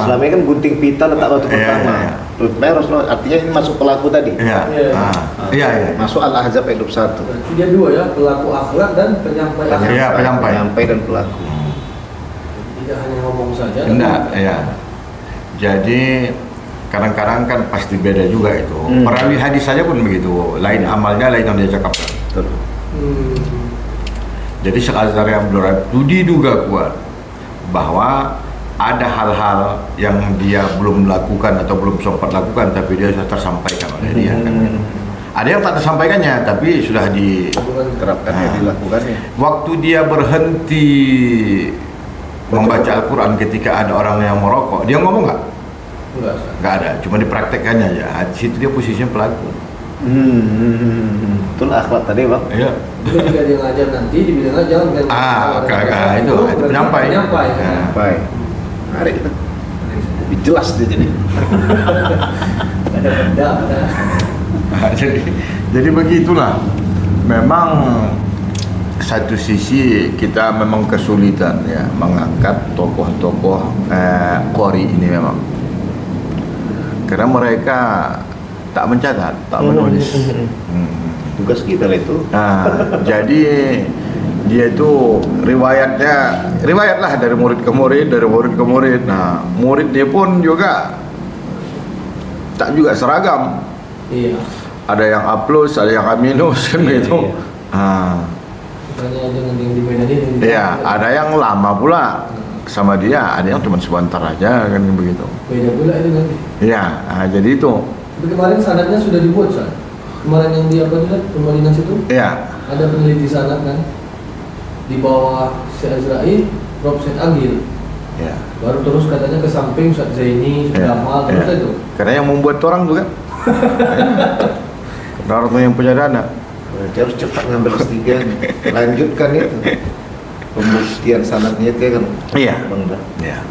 Selama ini kan gunting pita letak batu pertama. Rupanya Rasulullah artinya ini masuk pelaku tadi. Iya. Masuk Al-Ahzab Edub 1. Berarti dia dua ya, pelaku akhlak dan penyampai akhlak. Iya, penyampai dan pelaku. Tidak hanya ngomong saja. Enggak, ya. Jadi kadang-kadang kan pasti beda juga itu. Perawi hadis saja pun begitu. Lain amalnya, lain yang dia cakapkan. Jadi Syekh Azra'i Abdul Rauf itu diduga kuat bahwa ada hal-hal yang dia belum lakukan atau belum sempat lakukan, tapi dia sudah tersampaikan oleh dia kan. Ada yang tak tersampaikannya, tapi sudah diterapkannya, dilakukannya. Waktu dia berhenti membaca Al-Quran ketika ada orang yang merokok, dia ngomong nggak? Nggak ada, cuma dipraktekkannya aja. Di situ dia posisinya pelaku. Betul akhlak tadi Bang. Iya. Ketika dia ngajar nanti dibilang jangan itu penyampai. Mari kita lebih jelas dia jadi. Ada benda. Jadi begitulah. Memang satu sisi kita memang kesulitan ya mengangkat tokoh-tokoh qori ini memang. Karena mereka tak mencatat, tak menulis. Tugas kita lah itu. Jadi dia itu riwayatlah dari murid ke murid, dari murid ke murid. Nah, murid dia pun juga tak juga seragam. Iya. Ada yang A+, ada yang A- kan gitu. Makanya jangan yang di Medan ini. Iya, ada yang lama pula sama dia, ada yang cuma sebentar aja kan begitu. Beda pula itu nanti. Iya, jadi itu. Tapi kemarin sanadnya sudah dibuat, San. Kemarin yang di apa itu, Pemalinas itu? Iya. Ada peneliti sanad kan? Di bawah Syekh Azra'i, Prof. Syed Agil. Ya. Baru terus katanya ke samping Ustaz Zaini sudah amal terus itu. Karena yang membuat orang juga. Karena orang yang punya dana. Berarti harus cepat ngambil S3, lanjutkan itu pembuktian sanadnya itu kan. Iya. Bangga. Iya.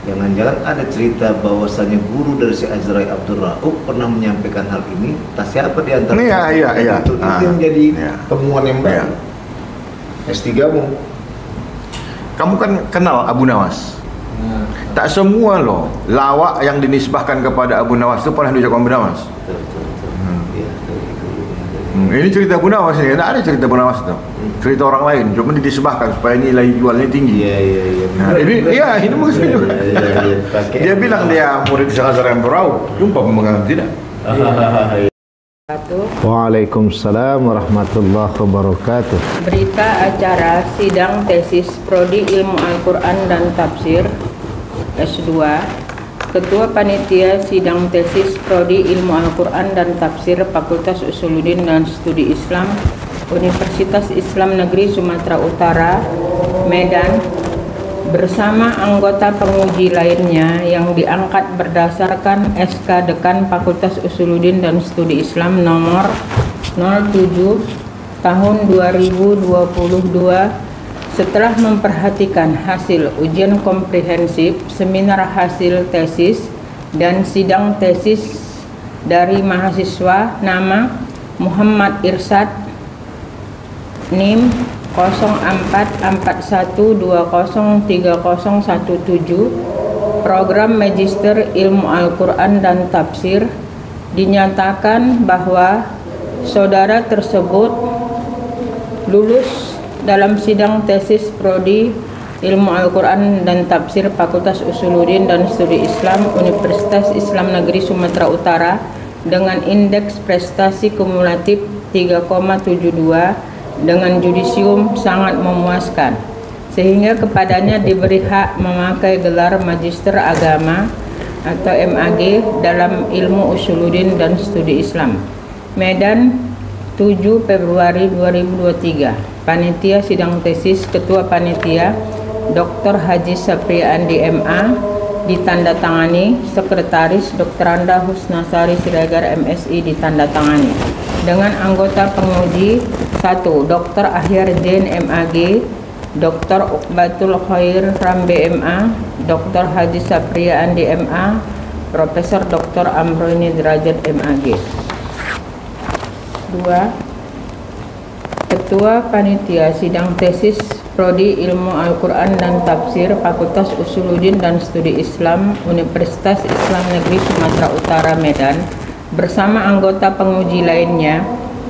Jangan-jangan ada cerita bahwasanya guru dari si Azrai Abdul Rauf pernah menyampaikan hal ini. Tak siapa di antara Iya. itu yang jadi temuan yang baru. Iya. S3-mu. Kamu kan kenal Abu Nawas. Nah, Tak semua loh lawak yang dinisbahkan kepada Abu Nawas itu pernah diucapkan Abu Nawas. Iya, dari dulunya. Ini cerita Abu Nawas ini, tidak ada cerita Abu Nawas itu. Cerita orang lain, cuma dinisbahkan supaya nilai jualnya tinggi. Iya. Nah, ini maksudnya juga. Dia bilang dia murid Syekh Azhar yang berau, jumpa menganggap tidak. Waalaikumsalam warahmatullahi wabarakatuh. Berita acara sidang tesis Prodi Ilmu Al-Quran dan Tafsir S2, Ketua Panitia Sidang Tesis Prodi Ilmu Al-Quran dan Tafsir Fakultas Usuluddin dan Studi Islam Universitas Islam Negeri Sumatera Utara, Medan, bersama anggota penguji lainnya yang diangkat berdasarkan SK Dekan Fakultas Usuluddin dan Studi Islam nomor 07 tahun 2022 setelah memperhatikan hasil ujian komprehensif, seminar hasil tesis, dan sidang tesis dari mahasiswa nama Muhammad Irsad NIM 0441203017, program Magister Ilmu Al-Quran dan Tafsir, dinyatakan bahwa saudara tersebut lulus dalam sidang tesis Prodi Ilmu Al-Quran dan Tafsir Fakultas Usuluddin dan Studi Islam Universitas Islam Negeri Sumatera Utara dengan indeks prestasi kumulatif 3,72 dengan judisium sangat memuaskan, sehingga kepadanya diberi hak memakai gelar Magister Agama atau MAG dalam Ilmu Usuluddin dan Studi Islam. Medan, 7 Februari 2023. Panitia Sidang Tesis, Ketua Panitia Dr. Haji Sapria Andi MA, ditandatangani Sekretaris Dr. Anda Husnasari Siregar MSI, ditandatangani dengan anggota penguji 1. Dr. Ahyar Zain MAG, Dr. Uqbatul Khair Rambe MA, Dr. Haji Sapria Andi MA, Profesor Dr. Amroini Derajat MAG. 2. Ketua Panitia Sidang Tesis Prodi Ilmu Al-Quran dan Tafsir Fakultas Usuluddin dan Studi Islam Universitas Islam Negeri Sumatera Utara, Medan, bersama anggota penguji lainnya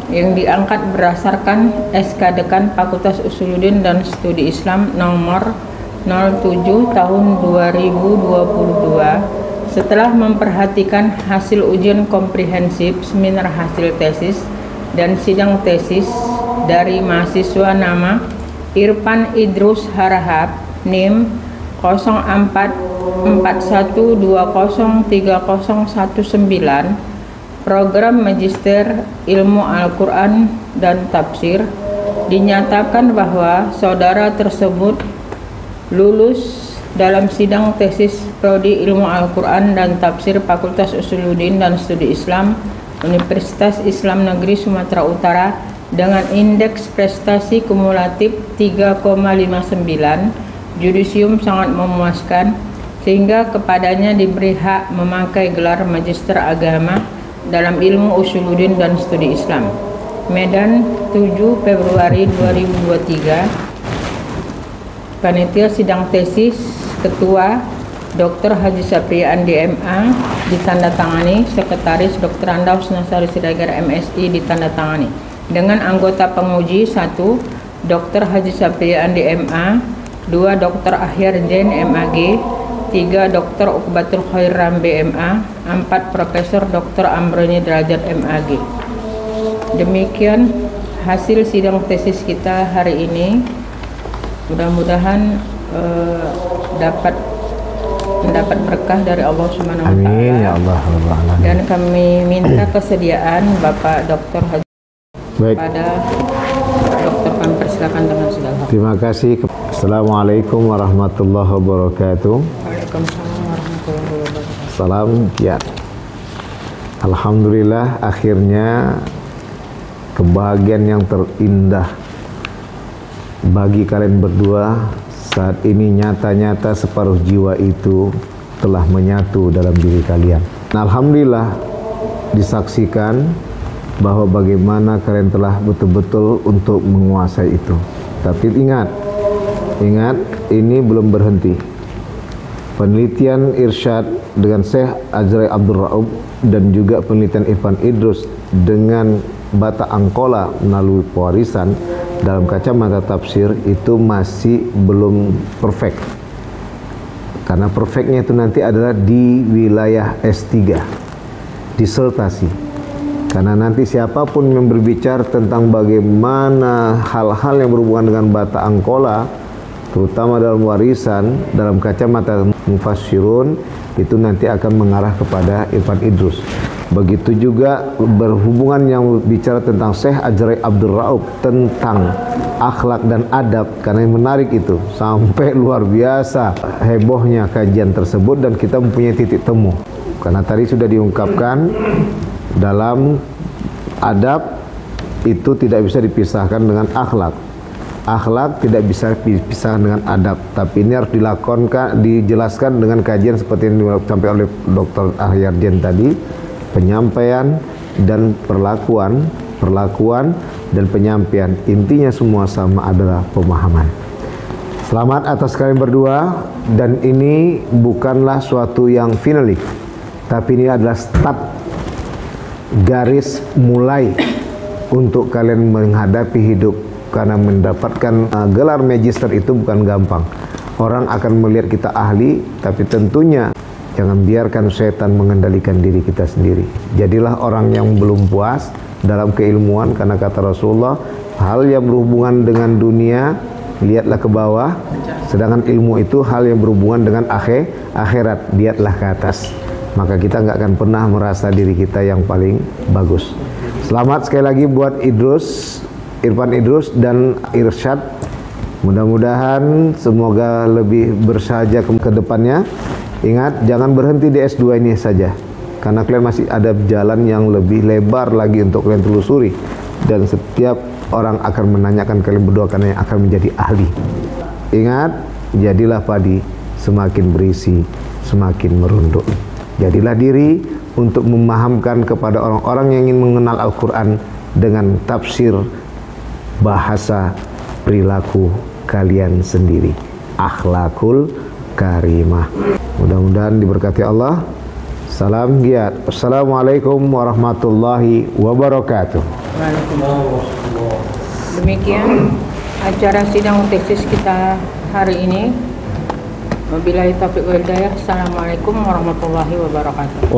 yang diangkat berdasarkan SK Dekan Fakultas Usuluddin dan Studi Islam nomor 07 tahun 2022 setelah memperhatikan hasil ujian komprehensif, seminar hasil tesis, dan sidang tesis dari mahasiswa nama Irfan Idrus Harahap NIM 0441203019, program Magister Ilmu Al-Quran dan Tafsir, dinyatakan bahwa saudara tersebut lulus dalam sidang tesis Prodi Ilmu Al-Quran dan Tafsir Fakultas Usuluddin dan Studi Islam Universitas Islam Negeri Sumatera Utara dengan indeks prestasi kumulatif 3,59, judisium sangat memuaskan, sehingga kepadanya diberi hak memakai gelar Magister Agama dalam Ilmu Usuluddin dan Studi Islam. Medan, 7 Februari 2023. Panitia Sidang Tesis, Ketua Dr. Haji Sapria Andi MA, ditandatangani Sekretaris Dr. Anda Husnasari Siregar MSI, ditandatangani dengan anggota penguji 1. Dr. Haji Sapria Andi MA, 2. Dr. Ahyar Zain MAG, 3. Dr. Uqbatul Khair Rambe MA, 4. Profesor Dr. Amroini Derajat MAG. Demikian hasil sidang tesis kita hari ini. Mudah-mudahan dapat mendapat berkah dari Allah Subhanahu wa taala. Amin ya Allah. Dan kami minta kesediaan Bapak Dr. Haji Baik. pada Dr. kami persilakan dengan segala hormat. Terima kasih. Assalamualaikum warahmatullahi wabarakatuh. Waalaikumsalam warahmatullahi wabarakatuh. Salam giat. Alhamdulillah, akhirnya kebahagiaan yang terindah bagi kalian berdua saat ini nyata-nyata separuh jiwa itu telah menyatu dalam diri kalian. Nah, alhamdulillah disaksikan bahwa bagaimana kalian telah betul-betul untuk menguasai itu. Tapi ingat, ini belum berhenti. Penelitian irsyad dengan Syekh Ajrai Abdul Raub dan juga penelitian Irfan Idrus dengan bata angkola melalui pewarisan dalam kacamata tafsir itu masih belum perfect. Karena perfectnya itu nanti adalah di wilayah S3, disertasi. Karena nanti siapapun yang berbicara tentang bagaimana hal-hal yang berhubungan dengan bata angkola, terutama dalam warisan, dalam kacamata mufassirun, itu nanti akan mengarah kepada Irfan Idrus. Begitu juga berhubungan yang bicara tentang Syekh Ajrai Abdul Raub tentang akhlak dan adab, karena yang menarik itu sampai luar biasa hebohnya kajian tersebut dan kita mempunyai titik temu. Karena tadi sudah diungkapkan dalam adab itu tidak bisa dipisahkan dengan akhlak. Akhlak tidak bisa dipisahkan dengan adab, tapi ini harus dijelaskan dengan kajian seperti yang disampaikan oleh Dr. Ahyardian tadi, penyampaian dan perlakuan dan penyampaian, intinya semua sama adalah pemahaman. Selamat atas kalian berdua, dan ini bukanlah suatu yang finally, tapi ini adalah start, garis mulai untuk kalian menghadapi hidup. Karena mendapatkan gelar magister itu bukan gampang. Orang akan melihat kita ahli, tapi tentunya jangan biarkan setan mengendalikan diri kita sendiri. Jadilah orang yang belum puas dalam keilmuan, karena kata Rasulullah, hal yang berhubungan dengan dunia lihatlah ke bawah, sedangkan ilmu itu hal yang berhubungan dengan akhirat, lihatlah ke atas. Maka kita nggak akan pernah merasa diri kita yang paling bagus. Selamat sekali lagi buat Irfan Idrus dan Irsyad. Mudah-mudahan semoga lebih bersahaja ke depannya. Ingat, jangan berhenti di S2 ini saja, karena kalian masih ada jalan yang lebih lebar lagi untuk kalian telusuri, dan setiap orang akan menanyakan kalian berdua karena yang akan menjadi ahli. Ingat, jadilah padi, semakin berisi semakin merunduk. Jadilah diri untuk memahamkan kepada orang-orang yang ingin mengenal Al-Quran dengan tafsir bahasa perilaku kalian sendiri, akhlakul karimah. Mudah-mudahan diberkati Allah. Salam giat. Assalamualaikum warahmatullahi wabarakatuh. Waalaikumsalam. Demikian acara sidang tesis kita hari ini. Wabillahi taufiq wal hidayah. Assalamualaikum warahmatullahi wabarakatuh.